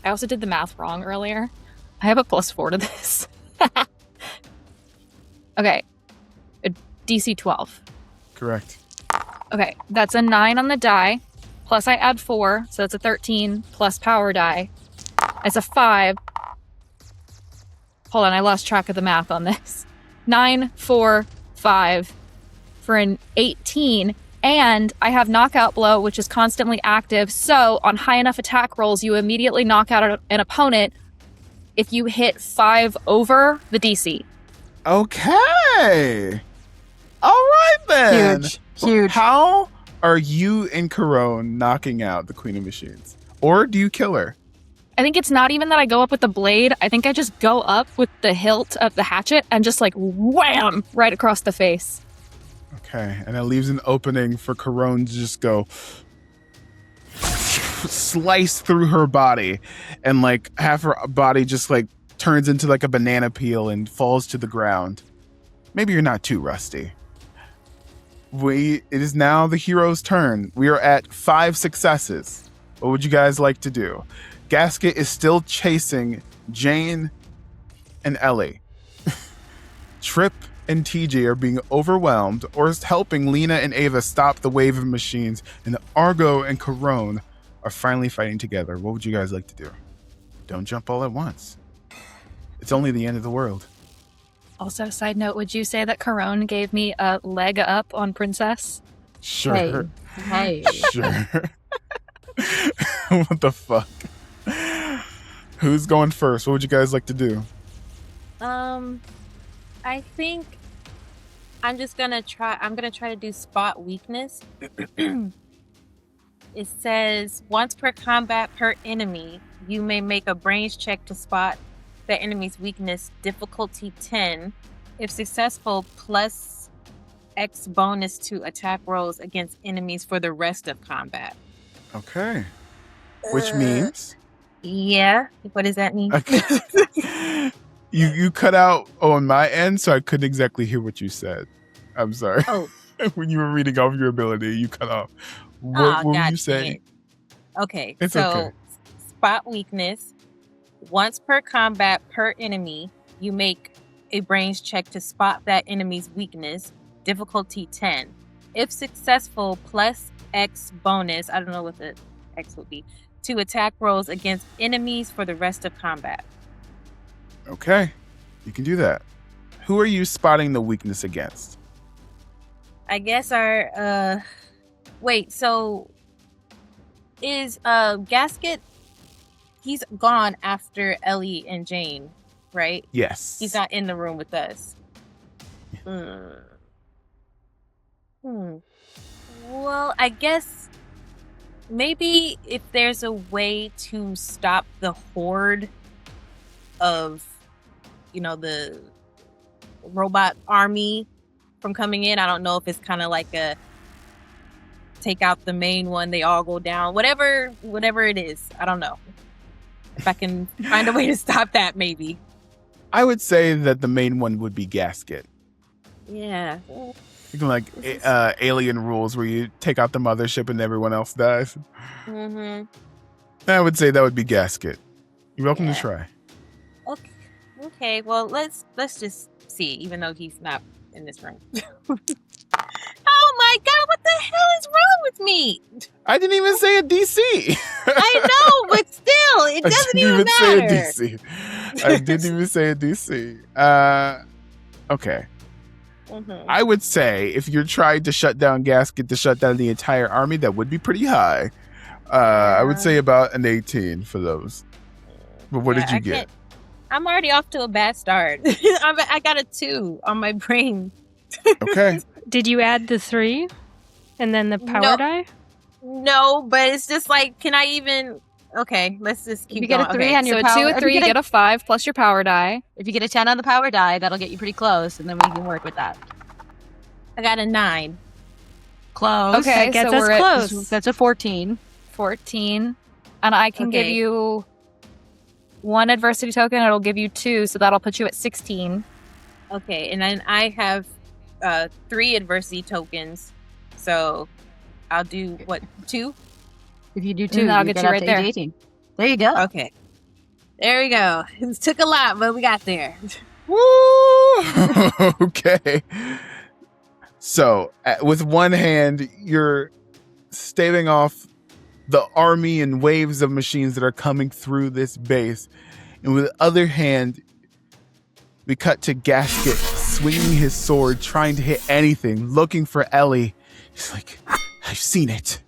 also did the math wrong earlier. I have a +4 to this. Okay. A DC 12. Correct. Okay, that's a 9 on the die, plus I add 4, so that's a 13, plus power die. It's a 5. Hold on, I lost track of the math on this. 9, 4, 5 for an 18, and I have knockout blow, which is constantly active, so on high enough attack rolls, you immediately knock out an opponent if you hit 5 over the DC. Okay. All right, then. Huge. How are you and Corone knocking out the Queen of Machines? Or do you kill her? I think it's not even that I go up with the blade. I think I just go up with the hilt of the hatchet and just like wham right across the face. Okay, and it leaves an opening for Corone to just go slice through her body, and like half her body just like turns into like a banana peel and falls to the ground. Maybe you're not too rusty. It is now the hero's turn. We are at 5 successes. What would you guys like to do? Gasket is still chasing Jane and Ellie. Trip and TJ are being overwhelmed or is helping Lena and Ava stop the wave of machines, and Argo and Corone are finally fighting together. What would you guys like to do? Don't jump all at once. It's only the end of the world. Also, side note, would you say that Corone gave me a leg up on Princess? Sure. Hey. Sure. What the fuck? Who's going first? What would you guys like to do? I think I'm gonna try to do spot weakness. It says once per combat per enemy, you may make a brains check to spot the enemy's weakness, difficulty 10. If successful, plus X bonus to attack rolls against enemies for the rest of combat. Okay. Which means? Yeah. What does that mean? Okay. You cut out on my end, so I couldn't exactly hear what you said. I'm sorry. Oh. When you were reading off your ability, you cut off. What were you saying? Okay. It's so okay. Spot weakness. Once per combat per enemy, you make a brains check to spot that enemy's weakness, difficulty 10. If successful, plus X bonus, I don't know what the X would be, to attack rolls against enemies for the rest of combat. Okay. You can do that. Who are you spotting the weakness against? I guess our, wait, so is, Gasket, he's gone after Ellie and Jane, right? Yes. He's not in the room with us. Well, I guess maybe if there's a way to stop the horde of, the robot army from coming in. I don't know if it's kind of like a take out the main one, they all go down, whatever it is. I don't know. If I can find a way to stop that, maybe. I would say that the main one would be Gasket. Yeah. You can alien rules where you take out the mothership and everyone else dies. Mm-hmm. I would say that would be Gasket. You're welcome to try. Okay. Well, let's just see, even though he's not in this room. Oh my God! What the hell is wrong with me? I didn't even say a DC. I know, but still, it doesn't even matter. I didn't even say a DC. Okay. Mm-hmm. I would say if you're trying to shut down Gasket to shut down the entire army, that would be pretty high. I would say about an 18 for those. But what did you get? I'm already off to a bad start. I got a 2 on my brain. Okay. Did you add the 3 and then the power die? No, but it's just like, can I even... Okay, let's just keep going. You get a 3 on your so power. 2 or 3, you get a 5 plus your power die. If you get a 10 on the power die, that'll get you pretty close, and then we can work with that. I got a 9. Close. Okay, that gets so us we're at close. That's a 14. 14. And I can give Okay. you 1 adversity token. It'll give you 2, so that'll put you at 16. Okay, and then I have 3 adversity tokens. So I'll do, 2? If you do 2, And I'll get you right there. 18. There you go. Okay. There we go. It took a lot, but we got there. Woo! Okay. So, with one hand, you're staving off the army and waves of machines that are coming through this base. And with the other hand, we cut to Gasket swinging his sword, trying to hit anything, looking for Ellie. He's like, I've seen it.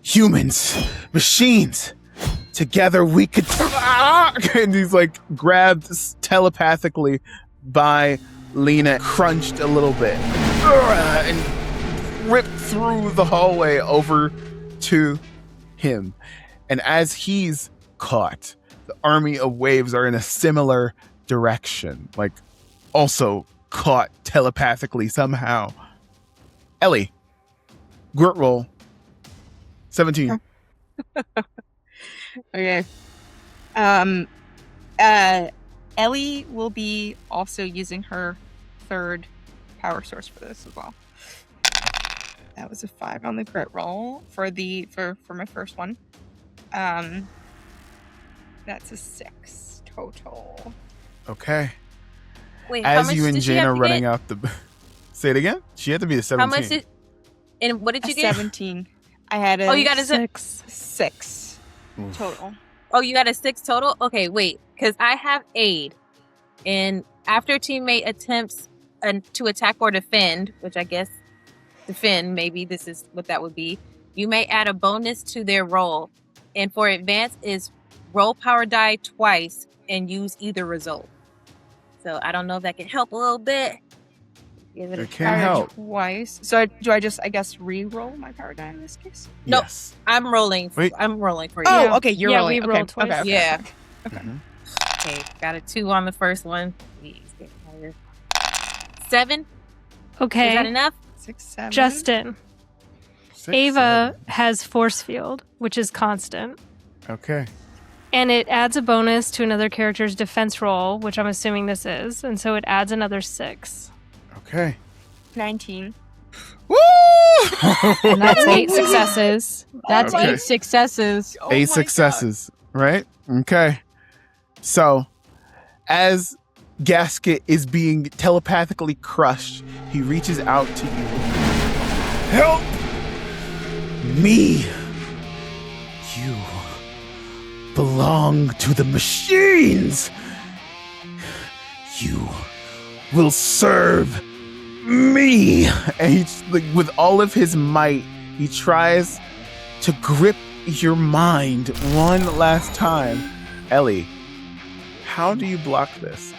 Humans, machines, together we could... And he's like grabbed telepathically by Lena, crunched a little bit. and rip through the hallway over to him. And as he's caught, the army of waves are in a similar direction, like also caught telepathically somehow. Ellie, grit roll. 17. Okay. Ellie will be also using her third power source for this as well. That was a 5 on the crit roll for my first one. That's a 6 total. Okay. Wait, how As much you and did she Jane have are to running get? out the... Say it again? She had to be a 17. How much did? And what did you get? 17. I had a Oh, you got a 6. 6 Oof. total. Oh, you got a 6 total? Okay, wait. Because I have aid. And after a teammate attempts to attack or defend, which I guess defend, maybe this is what that would be, you may add a bonus to their roll. And for advance is roll power die twice and use either result. So I don't know if that can help a little bit. Give it a It try. can help. Twice. So do I just, I guess, re-roll my power die in this case? No. Yes. I'm rolling. Wait. I'm rolling for you. Oh, Yeah. okay. You're Yeah, rolling. we Okay. rolled twice. Okay. Yeah. Mhm. Okay, got a 2 on the first one. Please get higher. 7? Is that Okay. enough? 6, 7. Justin, 6, Ava has force field, which is constant. 7. Okay. And it adds a bonus to another character's defense roll, which I'm assuming this is. And so it adds another 6. Okay. 19. Woo! And that's 8 successes. That's Okay. 8 successes. Oh 8 my successes, right? Okay. So, as Gasket is being telepathically crushed, he reaches out to you. Help me! You belong to the machines! You will serve me! And he's like, with all of his might, he tries to grip your mind one last time. Ellie, how do you block this?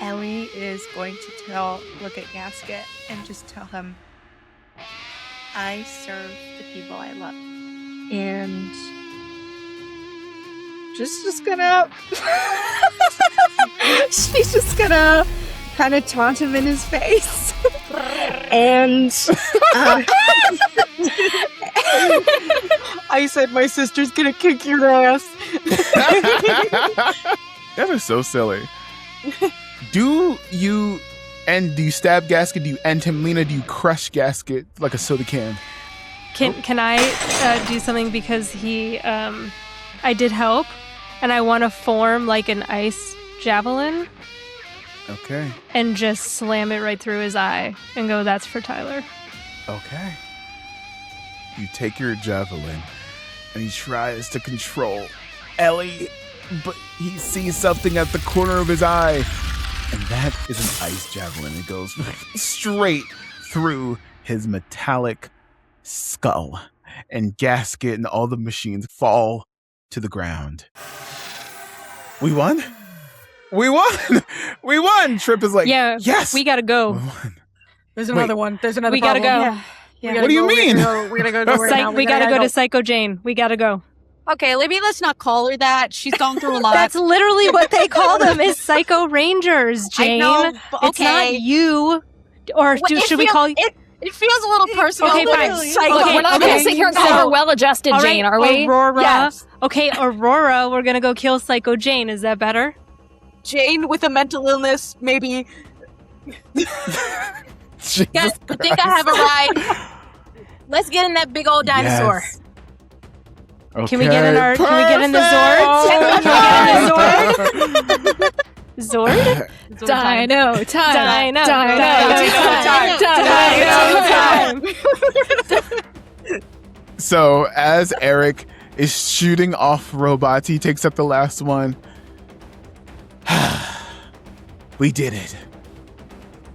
Ellie is going to look at Gasket and just tell him, I serve the people I love. And just gonna she's just gonna kind of taunt him in his face. And I said my sister's gonna kick your ass. That is so silly. Do you stab Gasket? Do you end him? Lena, do you crush Gasket like a soda can? Can I do something because he I did help, and I want to form like an ice javelin Okay. and just slam it right through his eye and go, that's for Tyler. Okay. You take your javelin and he tries to control Ellie, but he sees something at the corner of his eye. And that is an ice javelin. It goes straight through his metallic skull. And Gasket and all the machines fall to the ground. We won? We won! We won! Trip is like, Yeah, yes! we gotta go. We won. There's another one. There's another We gotta problem. go. Yeah. What do you mean? We're gonna go right now. We gotta go to Psycho Jane. We gotta go. Okay, maybe let's not call her that. She's gone through a lot. That's literally what they call them is Psycho Rangers, Jane. I know, but It's not okay. you. Or should we call you? It feels a little personal. Okay, fine. Psycho. Okay, We're not okay. going to sit here and call So- her well-adjusted, All right, Jane, are we? Aurora. Yes. Okay, Aurora, we're gonna go kill Psycho Jane. Is that better? Jane with a mental illness, maybe. Jesus Guys, I think I have a ride. Let's get in that big old dinosaur. Yes. Can we get in our? Can we get in the Zord? Can we get in the Zord? Zord? Dino time. Dino time. So as Eric is shooting off robots, he takes up the last one. We did it.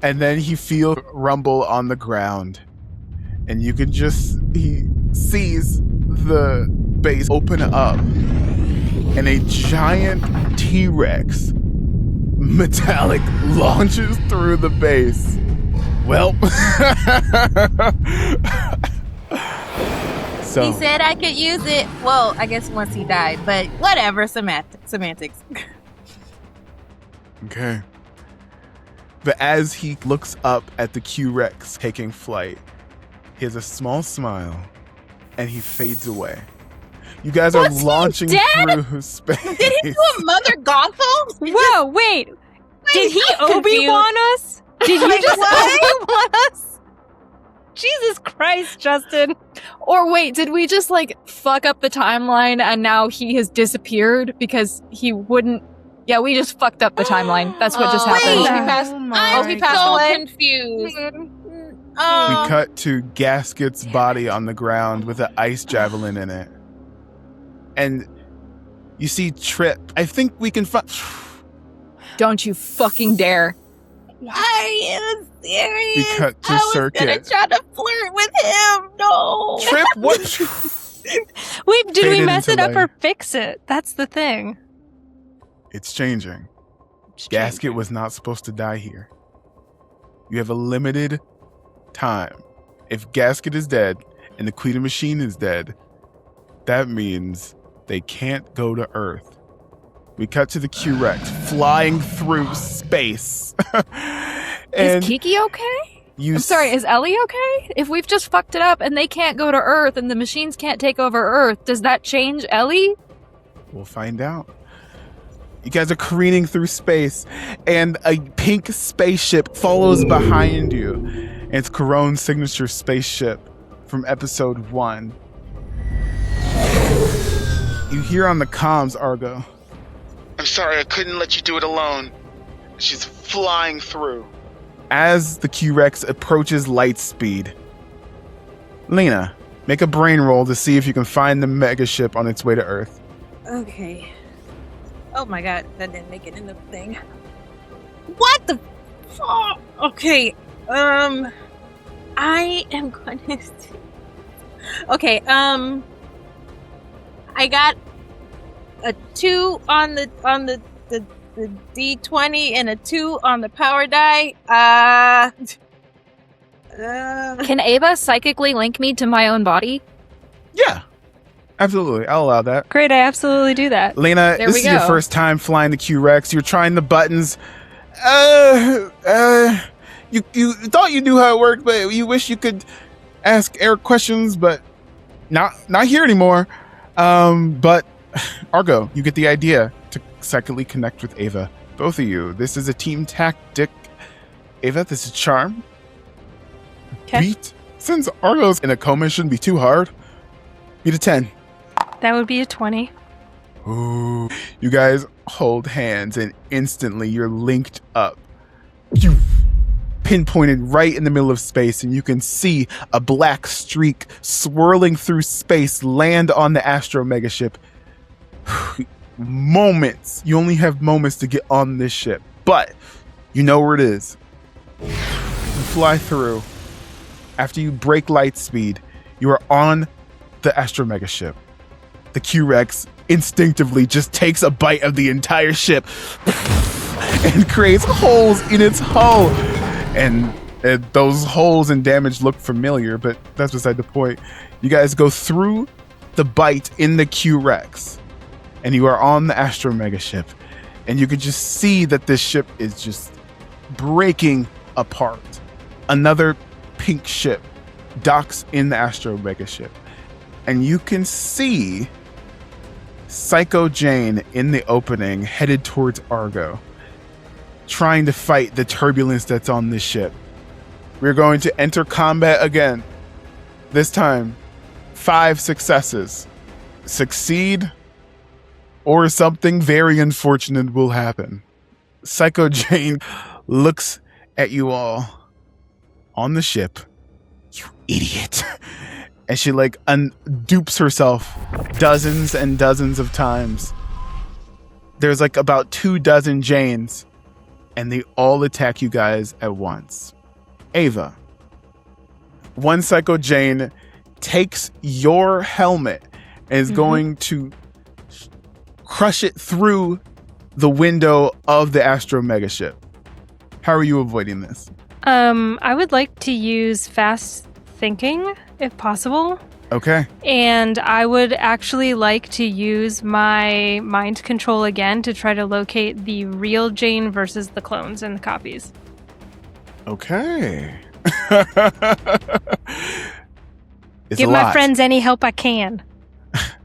And then he feels rumble on the ground. And you can he sees the base open up. And a giant T-Rex metallic launches through the base. Well. So He said I could use it. Well, I guess once he died, but whatever. Semantics. Okay. But as he looks up at the Q-Rex taking flight, he has a small smile and he fades away. You guys are launching through space. Did he do a Mother Gothel? Whoa, wait. Did he Obi-Wan us? Did he just Obi-Wan us? Jesus Christ, Justin. Or wait, did we just like fuck up the timeline and now he has disappeared because he wouldn't? Yeah, we just fucked up the timeline. That's what just happened. He passed away. Confused. We cut to Gasket's body on the ground with an ice javelin in it. And you see Trip. I think we can find... Don't you fucking dare. Are you serious? We cut to Circuit. I was gonna try to flirt with him. No. Trip, what? Wait, did we Faded mess into it up light. or fix it? That's the thing. It's changing. Gasket was not supposed to die here. You have a limited time. If Gasket is dead and the Queen of Machine is dead, that means they can't go to Earth. We cut to the Q-Rex flying through space. Is Kiki okay? I'm sorry, is Ellie okay? If we've just fucked it up and they can't go to Earth and the machines can't take over Earth, does that change Ellie? We'll find out. You guys are careening through space, and a pink spaceship follows behind you. And it's Caron's signature spaceship from episode 1. You hear on the comms, Argo. I'm sorry, I couldn't let you do it alone. She's flying through. As the Q-Rex approaches light speed, Lena, make a brain roll to see if you can find the megaship on its way to Earth. Okay. Oh my god, that didn't make it in the thing. What the fuck? Okay, I am going to... Okay, I got a 2 on the D20 and a 2 on the power die. Can Ava psychically link me to my own body? Yeah, absolutely. I'll allow that. Great, I absolutely do that. Lena, There this we is your go. first time flying the Q-Rex. You're trying the buttons. You thought you knew how it worked, but you wish you could ask Eric questions, but not here anymore. But Argo, you get the idea to psychically connect with Ava. Both of you. This is a team tactic. Ava, this is charm. 'Kay. Beat. Since Argo's in a coma, it shouldn't be too hard. Beat a 10. That would be a 20. Ooh. You guys hold hands and instantly you're linked up. You pinpointed right in the middle of space, and you can see a black streak swirling through space land on the Astro Megaship. Moments. You only have moments to get on this ship, but you know where it is. You fly through. After you break light speed, you are on the Astro Megaship. The Q-Rex instinctively just takes a bite of the entire ship and creates holes in its hull. And those holes and damage look familiar, but that's beside the point. You guys go through the bite in the Q-Rex, and you are on the Astro Megaship. And you can just see that this ship is just breaking apart. Another pink ship docks in the Astro Megaship. And you can see Psycho Jane in the opening headed towards Argo, trying to fight the turbulence that's on this ship. We're going to enter combat again. This time, 5 successes. Succeed, or something very unfortunate will happen. Psycho Jane looks at you all on the ship. You idiot. And she dupes herself dozens and dozens of times. There's about 24 Janes, and they all attack you guys at once. Ava, one Psycho Jane takes your helmet and is going to crush it through the window of the Astro Megaship. How are you avoiding this? I would like to use fast thinking, if possible. Okay. And I would actually like to use my mind control again to try to locate the real Jane versus the clones and the copies. Okay. It's Give a lot. my friends any help I can.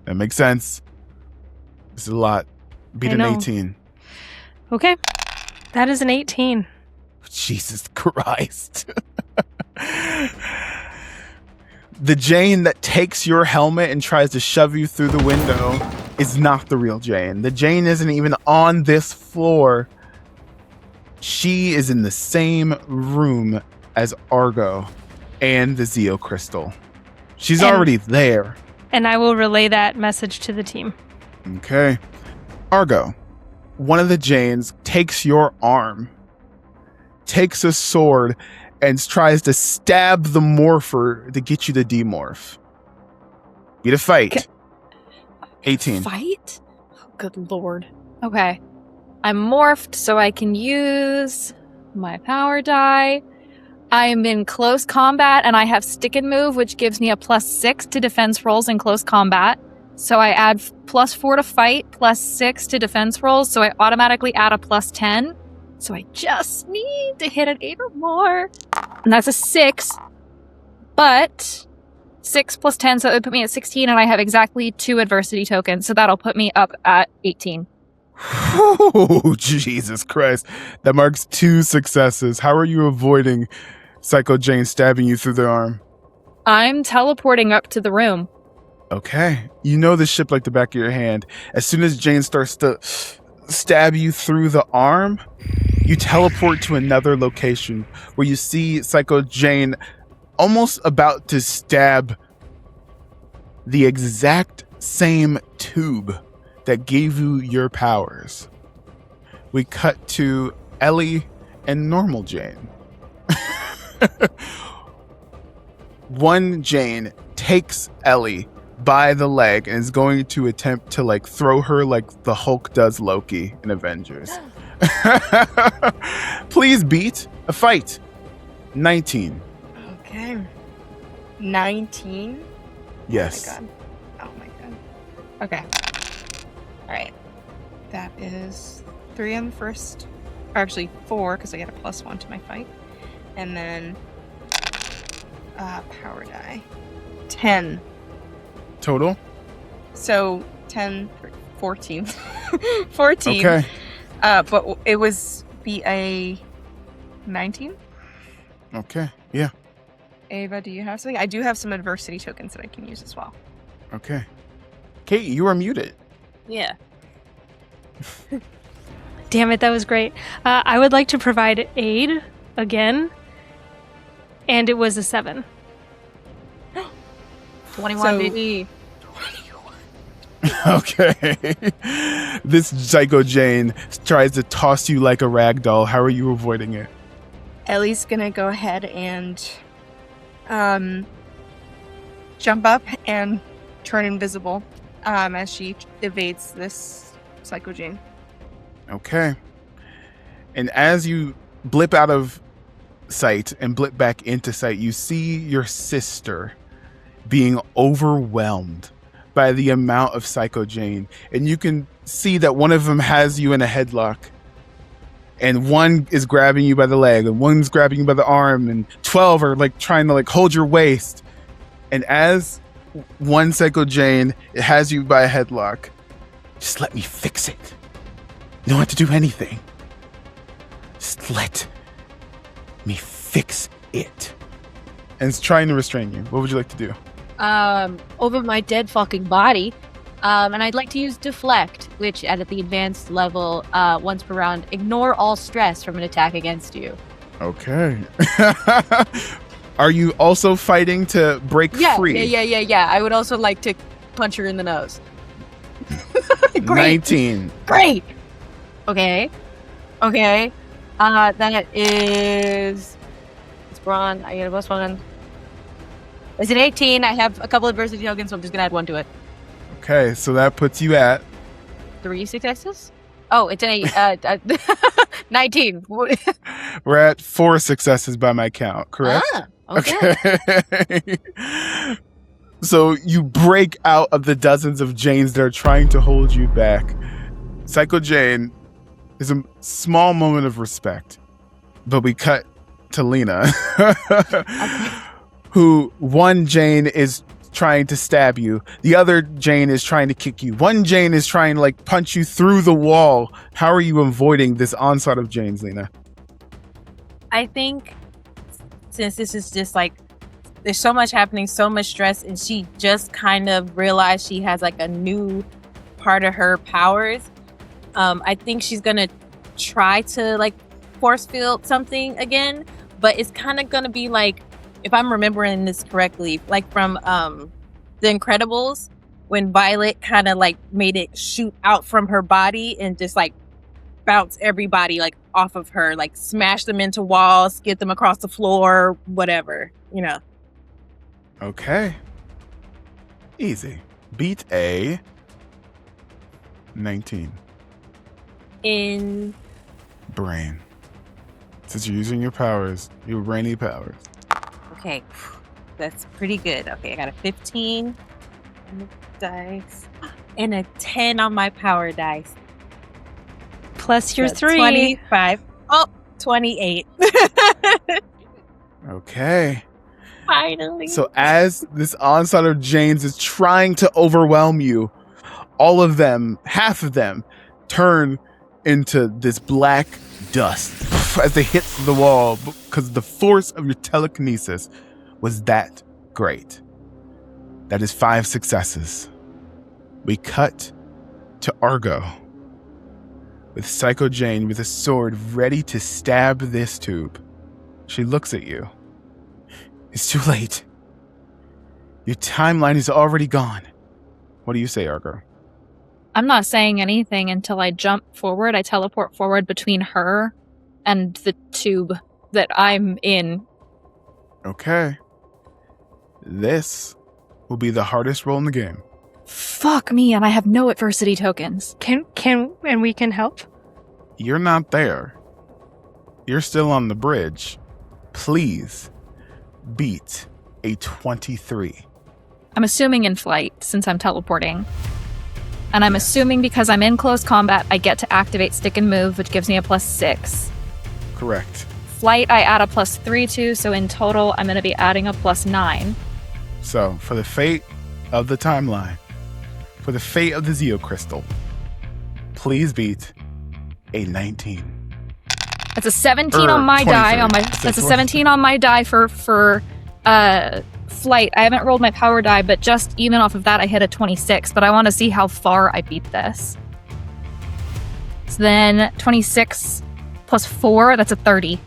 That makes sense. It's a lot. Beat I an know. 18. Okay. That is an 18. Jesus Christ. The Jane that takes your helmet and tries to shove you through the window is not the real Jane. The Jane isn't even on this floor. She is in the same room as Argo and the Zeo Crystal. She's already there. And I will relay that message to the team. Okay. Argo, one of the Janes takes your arm, takes a sword, and tries to stab the morpher to get you to demorph. Get a fight. 18. Fight? Oh, good lord. Okay. I'm morphed, so I can use my power die. I'm in close combat, and I have stick and move, which gives me a +6 to defense rolls in close combat. So I add +4 to fight, +6 to defense rolls, so I automatically add a +10. So I just need to hit an 8 or more. And that's a 6. But 6 plus 10, so it would put me at 16, and I have exactly 2 adversity tokens, so that'll put me up at 18. Oh, Jesus Christ. That marks 2 successes. How are you avoiding Psycho Jane stabbing you through the arm? I'm teleporting up to the room. Okay. You know this ship like the back of your hand. As soon as Jane starts to stab you through the arm, you teleport to another location where you see Psycho Jane almost about to stab the exact same tube that gave you your powers. We cut to Ellie and normal Jane. One Jane takes Ellie by the leg and is going to attempt to like throw her like the Hulk does Loki in Avengers. Please beat a fight. 19. Okay. 19? Yes. Oh my god. Oh my god. Okay. Alright. That is 3 on the first. Or actually 4, because I get a +1 to my fight. And then power die. 10. Total? So 10, 14. 14. Okay. But it was be a 19? Okay. Yeah. Ava, do you have something? I do have some adversity tokens that I can use as well. Okay. Kate, you are muted. Yeah. Damn it, that was great. I would like to provide aid again. And it was a 7. 21, So- baby. Okay. This Psycho Jane tries to toss you like a rag doll. How are you avoiding it? Ellie's gonna go ahead and jump up and turn invisible as she evades this Psycho Jane. Okay. And as you blip out of sight and blip back into sight, you see your sister being overwhelmed by the amount of Psycho Jane. And you can see that one of them has you in a headlock. And one is grabbing you by the leg, and one's grabbing you by the arm, and 12 are like trying to like hold your waist. And as one Psycho Jane has you by a headlock, just let me fix it. You don't have to do anything. Just let me fix it. And it's trying to restrain you. What would you like to do? Over my dead fucking body. And I'd like to use deflect, which at the advanced level, once per round, ignore all stress from an attack against you. Okay. Are you also fighting to break free? Yeah. I would also like to punch her in the nose. Great. 19. Great. Okay. That is. It's brawn. I get a +1. It's an 18. I have a couple of adversity tokens, so I'm just gonna add 1 to it. Okay, so that puts you at 3 successes. Oh, it's a 19. We're at 4 successes by my count, correct? Okay. Okay. So you break out of the dozens of Janes that are trying to hold you back. Psycho Jane is a small moment of respect, but we cut to Lena, who one Jane is trying to stab you. The other Jane is trying to kick you. One Jane is trying to punch you through the wall. How are you avoiding this onslaught of Janes, Lena? I think since this is just there's so much happening, so much stress, and she just kind of realized she has a new part of her powers. I think she's gonna try to force field something again, but it's kind of gonna be if I'm remembering this correctly, from The Incredibles, when Violet kind of made it shoot out from her body and just bounce everybody off of her, smash them into walls, get them across the floor, whatever, Okay. Easy. Beat a 19. In Brain. Since you're using your powers, your brainy powers. Okay, that's pretty good. Okay, I got a 15 on the dice and a 10 on my power dice. Plus your So 3. 25. Oh, 28. Okay. Finally. So as this onslaught of Janes is trying to overwhelm you, all of them, half of them, turn into this black dust as they hit the wall because the force of your telekinesis was that great. That is 5 successes. We cut to Argo with Psycho Jane with a sword ready to stab this tube. She looks at you. It's too late. Your timeline is already gone. What do you say, Argo? I'm not saying anything until I jump forward. I teleport forward between her and the tube that I'm in. Okay. This will be the hardest roll in the game. Fuck me, and I have no adversity tokens. And we can help? You're not there. You're still on the bridge. Please beat a 23. I'm assuming in flight, since I'm teleporting. And I'm assuming because I'm in close combat, I get to activate stick and move, which gives me a +6. Correct. Flight, I add a +3 to, so in total, I'm going to be adding a +9. So, for the fate of the timeline, for the fate of the Zeo Crystal, please beat a 19. That's a 17 on my die. 23. That's a 17 on my die for flight. I haven't rolled my power die, but just even off of that, I hit a 26. But I want to see how far I beat this. So then 26 plus 4, that's a 30.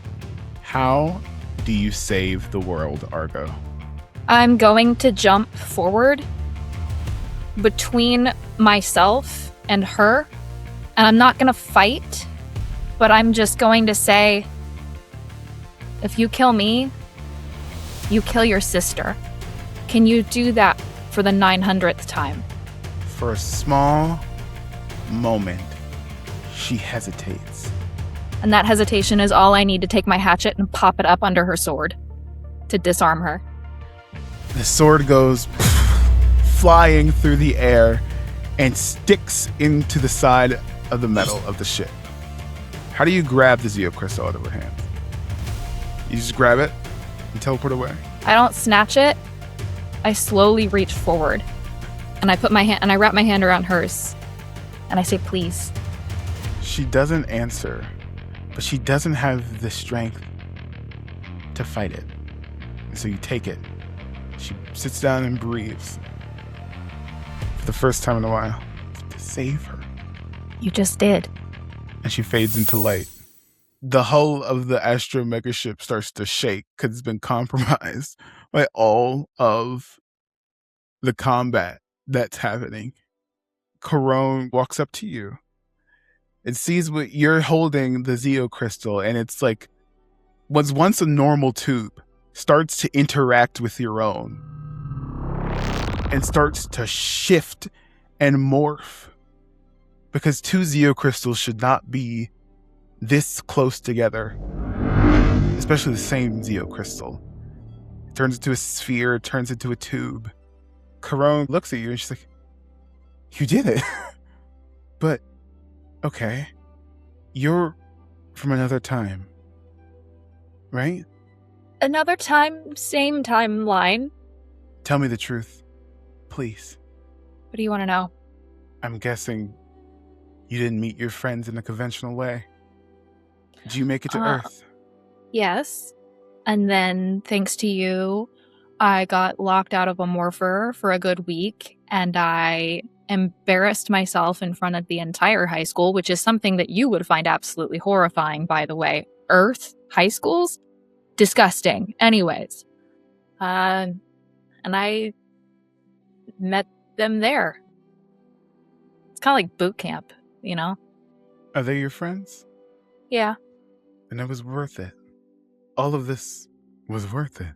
How do you save the world, Argo? I'm going to jump forward between myself and her, and I'm not going to fight, but I'm just going to say, if you kill me, you kill your sister. Can you do that for the 900th time? For a small moment, she hesitates. And that hesitation is all I need to take my hatchet and pop it up under her sword to disarm her. The sword goes flying through the air and sticks into the side of the metal of the ship. How do you grab the Zeo Crystal out of her hand? You just grab it and teleport away? I don't snatch it. I slowly reach forward. And I put my hand and I wrap my hand around hers. And I say, please. She doesn't answer, but she doesn't have the strength to fight it. And so you take it. She sits down and breathes. For the first time in a while. To save her. You just did. And she fades into light. The hull of the Astro megaship starts to shake because it's been compromised by all of the combat that's happening. Corone walks up to you and sees what you're holding, the Zeo Crystal, and it's like what's once a normal tube starts to interact with your own and starts to shift and morph Because two Zeo crystals should not be this close together. Especially the same Zeo crystal. It turns into a sphere, it turns into a tube. Corone looks at you and she's like, you did it. But, okay. You're from another time. Right? Another time, same timeline. Tell me the truth. Please. What do you want to know? I'm guessing you didn't meet your friends in a conventional way. Did you make it to Earth? Yes. And then, thanks to you, I got locked out of a morpher for a good week, and I embarrassed myself in front of the entire high school, which is something that you would find absolutely horrifying, by the way. Earth? High schools? Disgusting. Anyways. And I met them there. It's kind of like boot camp, you know? Are they your friends? Yeah. And it was worth it. All of this was worth it.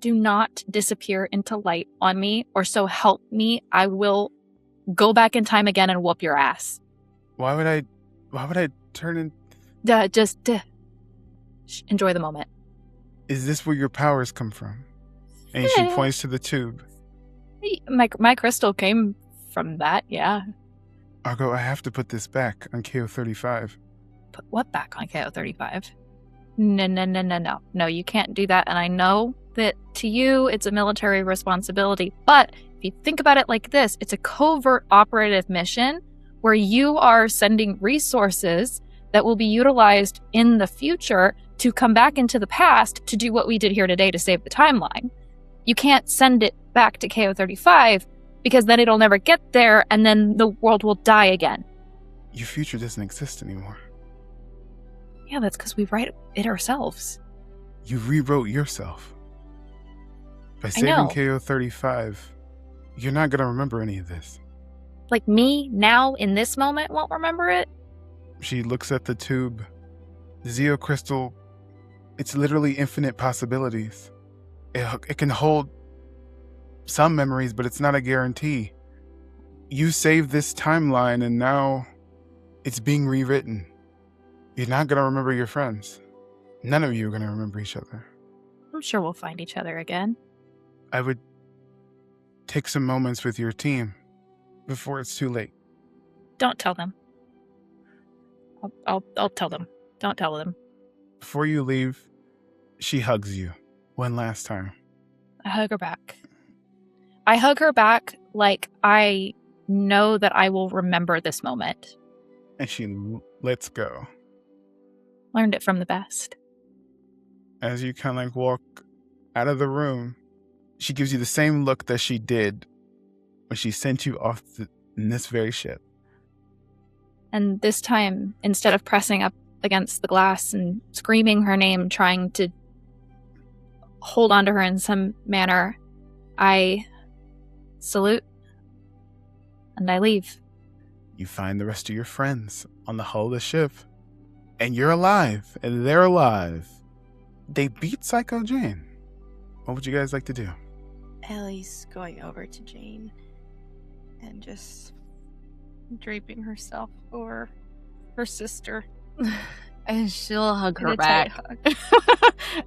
Do not disappear into light on me, or so help me, I will go back in time again and whoop your ass. Why would I turn in? Just enjoy the moment. Is this where your powers come from? And she points to the tube. My crystal came from that, yeah. Argo, I have to put this back on KO35. Put what back on KO35? No. No, you can't do that. And I know that to you, it's a military responsibility. But if you think about it like this, it's a covert operative mission where you are sending resources that will be utilized in the future to come back into the past to do what we did here today to save the timeline. You can't send it back to KO35 because then it'll never get there and then the world will die again. Your future doesn't exist anymore. Yeah, that's because we write it ourselves. You rewrote yourself. By I saving know. KO35, you're not going to remember any of this. Like me, now, in this moment, won't remember it? She looks at the tube. The Zeo crystal, it's literally infinite possibilities. It can hold some memories, but it's not a guarantee. You saved this timeline, and now it's being rewritten. You're not going to remember your friends. None of you are going to remember each other. I'm sure we'll find each other again. I would take some moments with your team before it's too late. Don't tell them. I'll tell them. Don't tell them. Before you leave, she hugs you one last time. I hug her back. I hug her back like I know that I will remember this moment. And she lets go. Learned it from the best. As you kind of like walk out of the room, she gives you the same look that she did when she sent you off in this very ship. And this time, instead of pressing up against the glass and screaming her name, trying to hold on to her in some manner, I salute and I leave. You find the rest of your friends on the hull of the ship, and you're alive, and they're alive. They beat Psycho Jane. What would you guys like to do? Ellie's going over to Jane and just draping herself over her sister. And she'll hug In her a tight back. hug.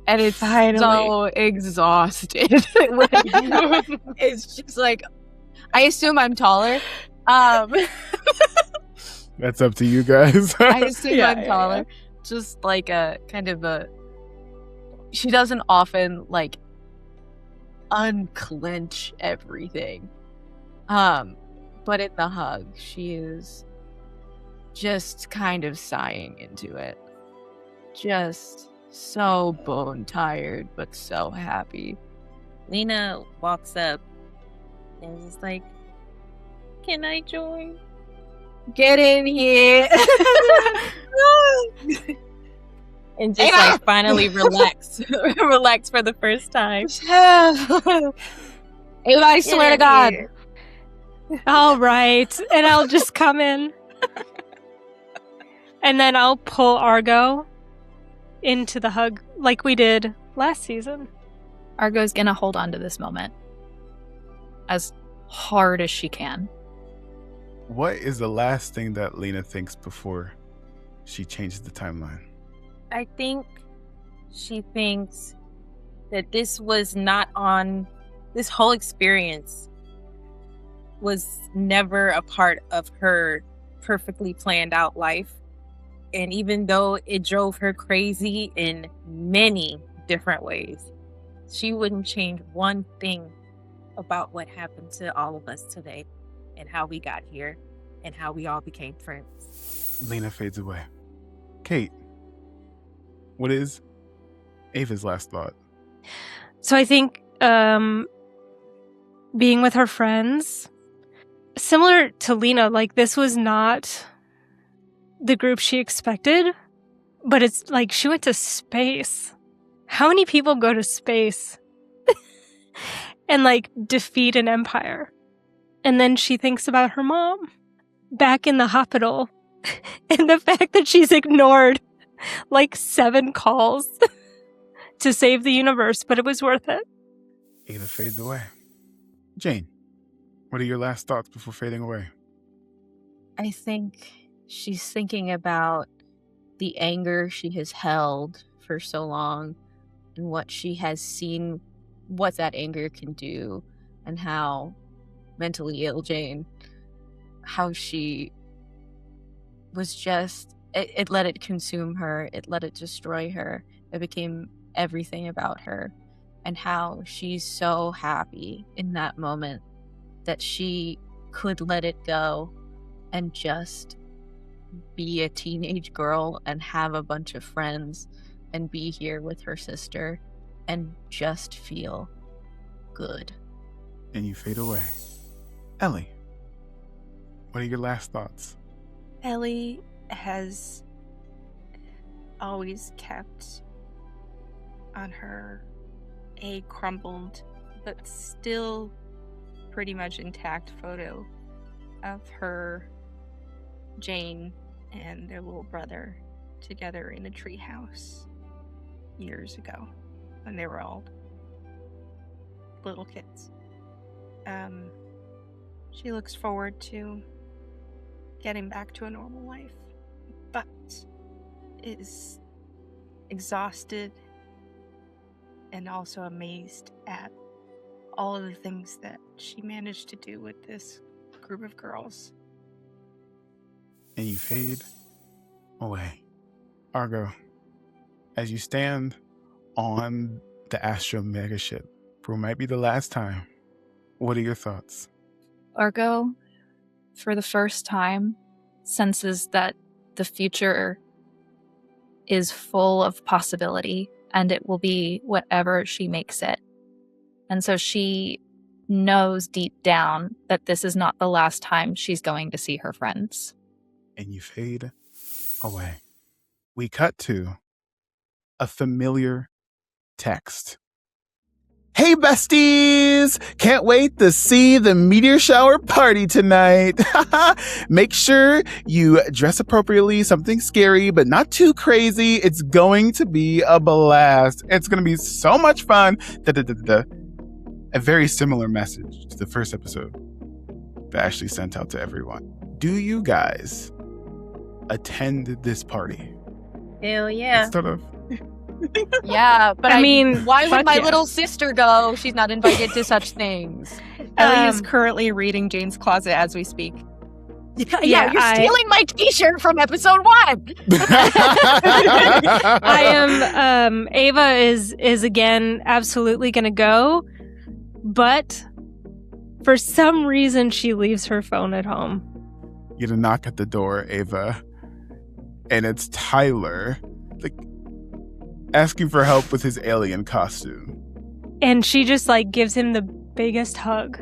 And it's so exhausted. It's just like, I assume I'm taller. That's up to you guys. I assume I'm taller. Just like a kind of a. She doesn't often like unclench everything. But in the hug, she is just kind of sighing into it. Just so bone tired, but so happy. Lena walks up and is just like, "Can I join?" Get in here. And just like finally relax for the first time. I swear to God. All right. And I'll just come in. And then I'll pull Argo into the hug like we did last season. Argo's gonna hold on to this moment as hard as she can. What is the last thing that Lena thinks before she changes the timeline? I think she thinks that this whole experience was never a part of her perfectly planned out life. And even though it drove her crazy in many different ways, she wouldn't change one thing about what happened to all of us today and how we got here and how we all became friends. Lena fades away. Kate, what is Ava's last thought? So I think being with her friends, similar to Lena, like this was not the group she expected, but it's like she went to space. How many people go to space and like defeat an empire? And then she thinks about her mom back in the hospital and the fact that she's ignored like 7 calls to save the universe, but it was worth it. Ava fades away. Jane, what are your last thoughts before fading away? I think she's thinking about the anger she has held for so long and what she has seen, what that anger can do, and how mentally ill Jane, how she was just, it let it consume her, it let it destroy her, it became everything about her, and how she's so happy in that moment that she could let it go and just be a teenage girl and have a bunch of friends and be here with her sister and just feel good. And you fade away. Ellie, what are your last thoughts? Ellie has always kept on her a crumbled but still pretty much intact photo of her, Jane, and their little brother together in a treehouse years ago when they were all little kids. She looks forward to getting back to a normal life, but is exhausted and also amazed at all of the things that she managed to do with this group of girls. And you fade away. Argo, as you stand on the Astro Megaship for what might be the last time, what are your thoughts? Argo, for the first time, senses that the future is full of possibility and it will be whatever she makes it. And so she knows deep down that this is not the last time she's going to see her friends. And you fade away. We cut to a familiar text. Hey besties! Can't wait to see the meteor shower party tonight. Make sure you dress appropriately, something scary, but not too crazy. It's going to be a blast. It's going to be so much fun. A very similar message to the first episode that Ashley sent out to everyone. Do you guys attend this party? Hell yeah. Let's start off. Yeah, but I mean, why would fuck my yeah. little sister go? She's not invited to such things. Ellie is currently reading Jane's closet as we speak. Yeah, you're stealing my t-shirt from episode 1. I am Ava is again absolutely gonna go, but for some reason she leaves her phone at home. You get a knock at the door, Ava, and it's Tyler, like, asking for help with his alien costume. And she just like gives him the biggest hug.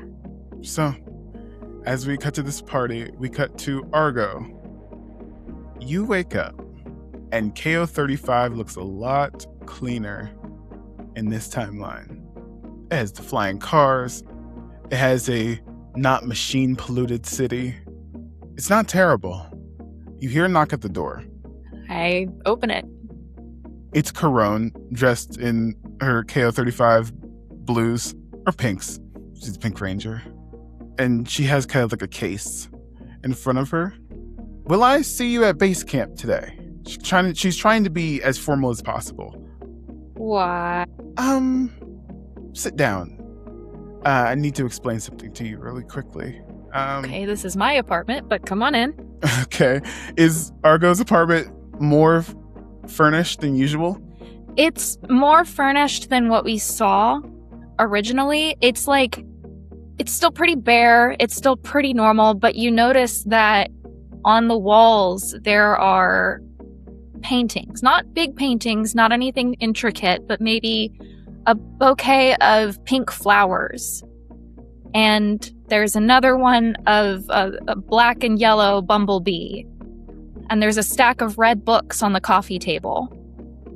So, as we cut to this party, we cut to Argo. You wake up, and KO-35 looks a lot cleaner in this timeline. It has the flying cars. It has a not machine polluted city. It's not terrible. You hear a knock at the door. I open it. It's Corone, dressed in her KO-35 blues, or pinks. She's a Pink Ranger. And she has kind of like a case. And in front of her. Will I see you at base camp today? She's trying to be as formal as possible. Why? Sit down. I need to explain something to you really quickly. Okay, this is my apartment, but come on in. Okay. Is Argo's apartment more furnished than usual? It's more furnished than what we saw originally. It's still pretty bare. It's still pretty normal, but you notice that on the walls there are paintings. Not big paintings, not anything intricate, but maybe a bouquet of pink flowers. And there's another one of a black and yellow bumblebee. And there's a stack of red books on the coffee table.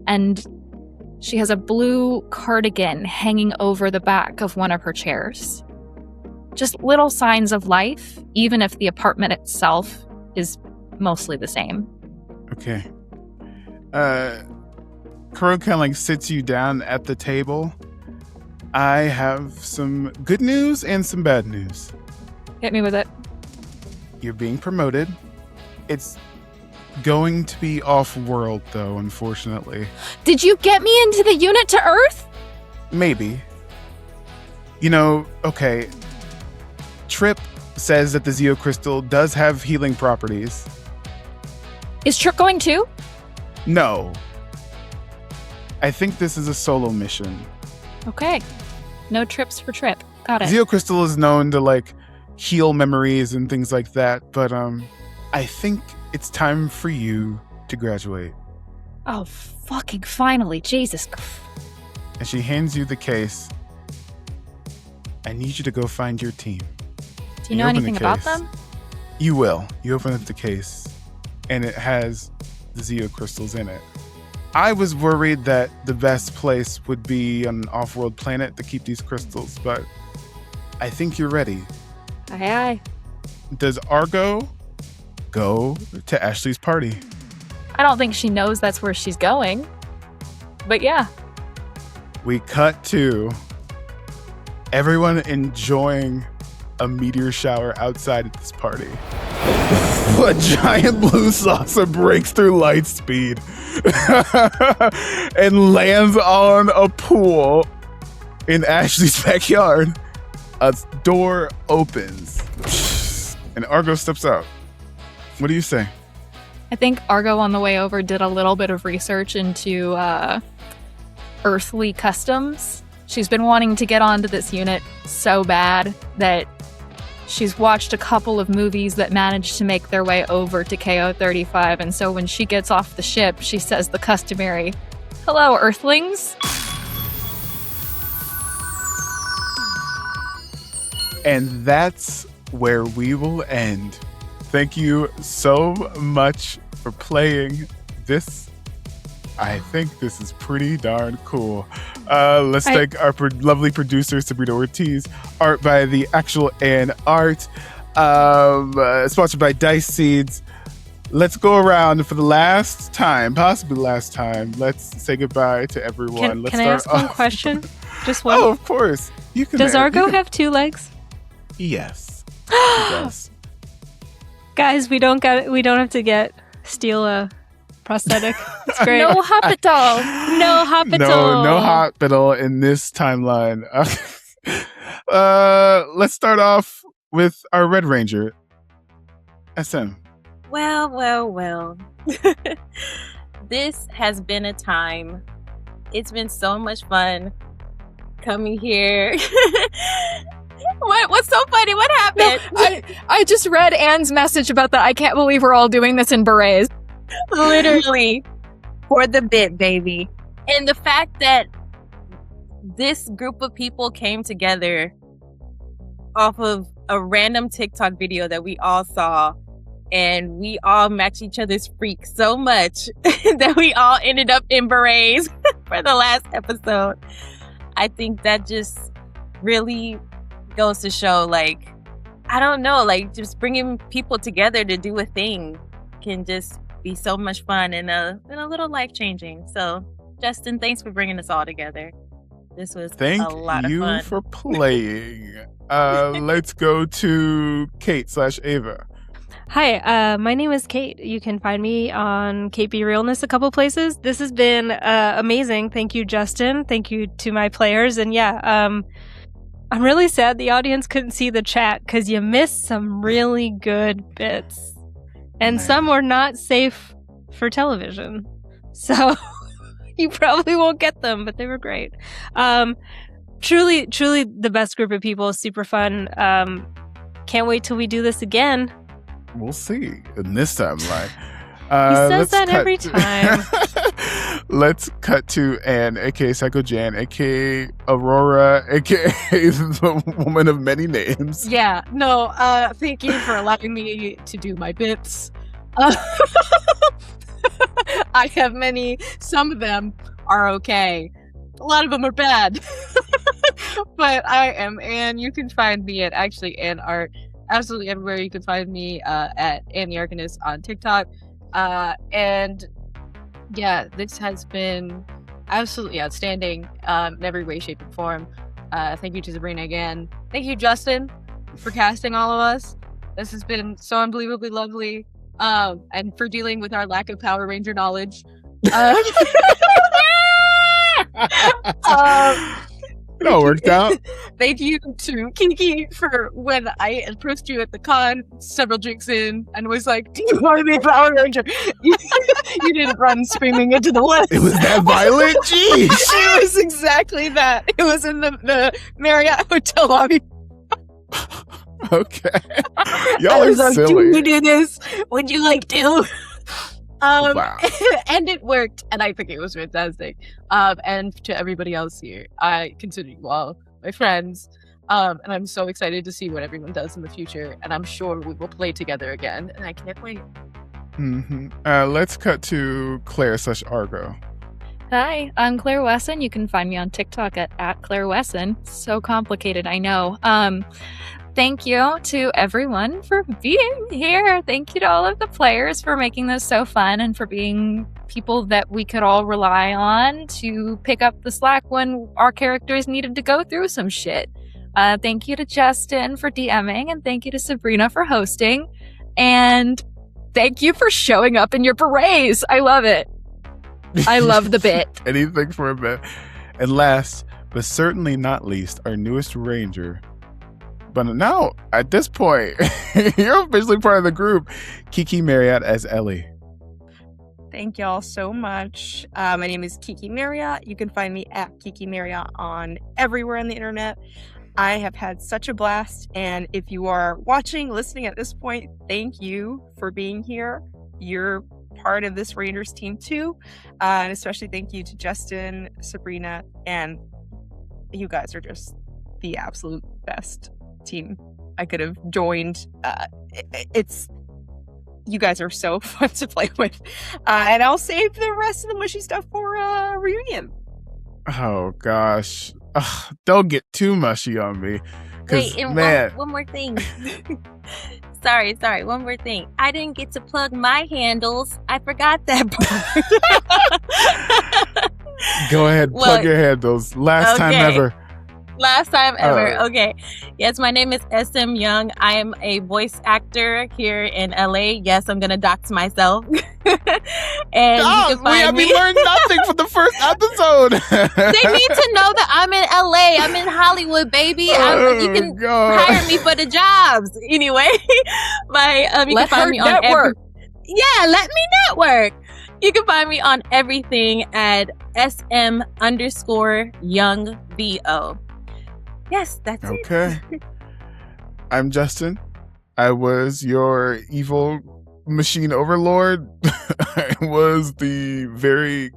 And she has a blue cardigan hanging over the back of one of her chairs. Just little signs of life, even if the apartment itself is mostly the same. Okay. Crow kind of sits you down at the table. I have some good news and some bad news. Hit me with it. You're being promoted. It's going to be off-world, though, unfortunately. Did you get me into the unit to Earth? Maybe. Okay. Trip says that the Zeo Crystal does have healing properties. Is Trip going too? No. I think this is a solo mission. Okay. No trips for Trip. Got it. Zeo Crystal is known to, heal memories and things like that, but, I think it's time for you to graduate. Oh, fucking finally. Jesus. And she hands you the case. I need you to go find your team. Do you know anything about them? You will. You open up the case, and it has the Zeo crystals in it. I was worried that the best place would be an off-world planet to keep these crystals, but I think you're ready. Aye, aye. Does Argo go to Ashley's party? I don't think she knows that's where she's going. But yeah. We cut to everyone enjoying a meteor shower outside at this party. A giant blue saucer breaks through light speed and lands on a pool in Ashley's backyard. A door opens and Argo steps out. What do you say? I think Argo on the way over did a little bit of research into earthly customs. She's been wanting to get onto this unit so bad that she's watched a couple of movies that managed to make their way over to KO-35, and so when she gets off the ship, she says the customary, "Hello, Earthlings." And that's where we will end. Thank you so much for playing this. I think this is pretty darn cool. Let's thank our lovely producer, Sabrina Ortiz. Art by The Actual and Art. Sponsored by Dice Seeds. Let's go around for the last time, possibly last time. Let's say goodbye to everyone. Can I ask one question? Just one? Oh, of course. You can. Does Argo have 2 legs? Yes. He does. Guys, we don't have to steal a prosthetic. It's great. No hospital. No hospital. No hospital in this timeline. Let's start off with our Red Ranger, SM. Well. This has been a time. It's been so much fun coming here. What's so funny? What happened? No, I just read Anne's message about that. I can't believe we're all doing this in berets. Literally for the bit, baby. And the fact that this group of people came together off of a random TikTok video that we all saw, and we all match each other's freaks so much that we all ended up in berets for the last episode. I think that just really goes to show, I don't know, just bringing people together to do a thing can just be so much fun and a little life-changing. So, Justin, thanks for bringing us all together. This was a lot of fun. Thank you for playing. Let's go to Kate/Ava. Hi, my name is Kate. You can find me on Kate Be Realness a couple places. This has been amazing. Thank you, Justin. Thank you to my players. And I'm really sad the audience couldn't see the chat because you missed some really good bits. And some were not safe for television. So you probably won't get them, but they were great. Truly the best group of people. Super fun. Can't wait till we do this again. We'll see. And this time, like, he says that every time. Let's cut to Anne, aka Psycho Jan, aka Aurora, aka the woman of many names. Yeah, no, thank you for allowing me to do my bits. I have many. Some of them are okay. A lot of them are bad. But I am Anne. You can find me at actually Anne Art absolutely everywhere. You can find me at Anne the Arcanist on TikTok. And yeah, this has been absolutely outstanding in every way, shape, and form. Thank you to Sabrina again. Thank you, Justin, for casting all of us. This has been so unbelievably lovely. And for dealing with our lack of Power Ranger knowledge. It all worked out. Thank you to Kiki for when I approached you at the con several drinks in and was like, "Do you want to be a Power Ranger?" You didn't run screaming into the woods. It was that violent? Jeez. It was exactly that. It was in the Marriott hotel lobby. Okay. Y'all are silly. Do we do this? Would you like to? Wow. And it worked, and I think it was fantastic. And to everybody else here, I consider you all my friends, and I'm so excited to see what everyone does in the future, and I'm sure we will play together again, and I can't wait. Mm-hmm. Let's cut to Claire/Argo. Hi, I'm Claire Wesson. You can find me on TikTok at Claire Wesson. So complicated, I know. Thank you to everyone for being here. Thank you to all of the players for making this so fun and for being people that we could all rely on to pick up the slack when our characters needed to go through some shit. Thank you to Justin for DMing, and thank you to Sabrina for hosting. And thank you for showing up in your berets. I love it. I love the bit. Anything for a bit. And last, but certainly not least, our newest ranger. But now, at this point, you're officially part of the group. Kiki Marriott as Ellie. Thank y'all so much. My name is Kiki Marriott. You can find me at Kiki Marriott on everywhere on the internet. I have had such a blast. And if you are watching, listening at this point, thank you for being here. You're part of this Rangers team too. And especially thank you to Justin, Sabrina, and you guys are just the absolute best team I could have joined. It's you guys are so fun to play with, and I'll save the rest of the mushy stuff for a reunion. Oh gosh, don't get too mushy on me. Wait, and man, one more thing. Sorry, one more thing. I didn't get to plug my handles. I forgot that part. Go ahead, plug your handles. Last time ever. Last time ever. Okay. Yes, my name is SM Young. I am a voice actor here in LA. Yes, I'm going to dox myself. And you can find me. We learned nothing from the first episode. They need to know that I'm in LA. I'm in Hollywood, baby. You can hire me for the jobs. Anyway, you can find me on network. Let me network. You can find me on everything at SM_YoungVO. Yes, that's it. Okay. I'm Justin. I was your evil machine overlord. I was the very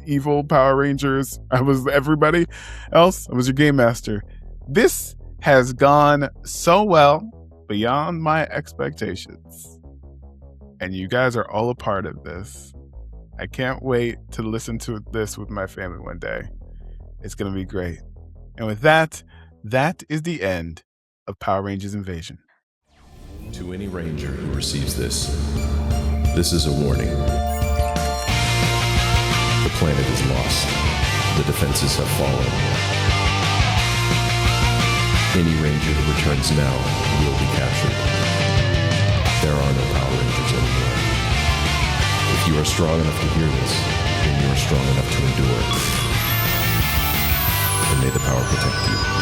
evil Power Rangers. I was everybody else. I was your game master. This has gone so well beyond my expectations. And you guys are all a part of this. I can't wait to listen to this with my family one day. It's going to be great. And with that is the end of Power Rangers Invasion. To any ranger who receives this is a warning. The planet is lost. The defenses have fallen. Any ranger who returns now will be captured. There strong enough to hear this, then you are strong enough to endure. And may the power protect you.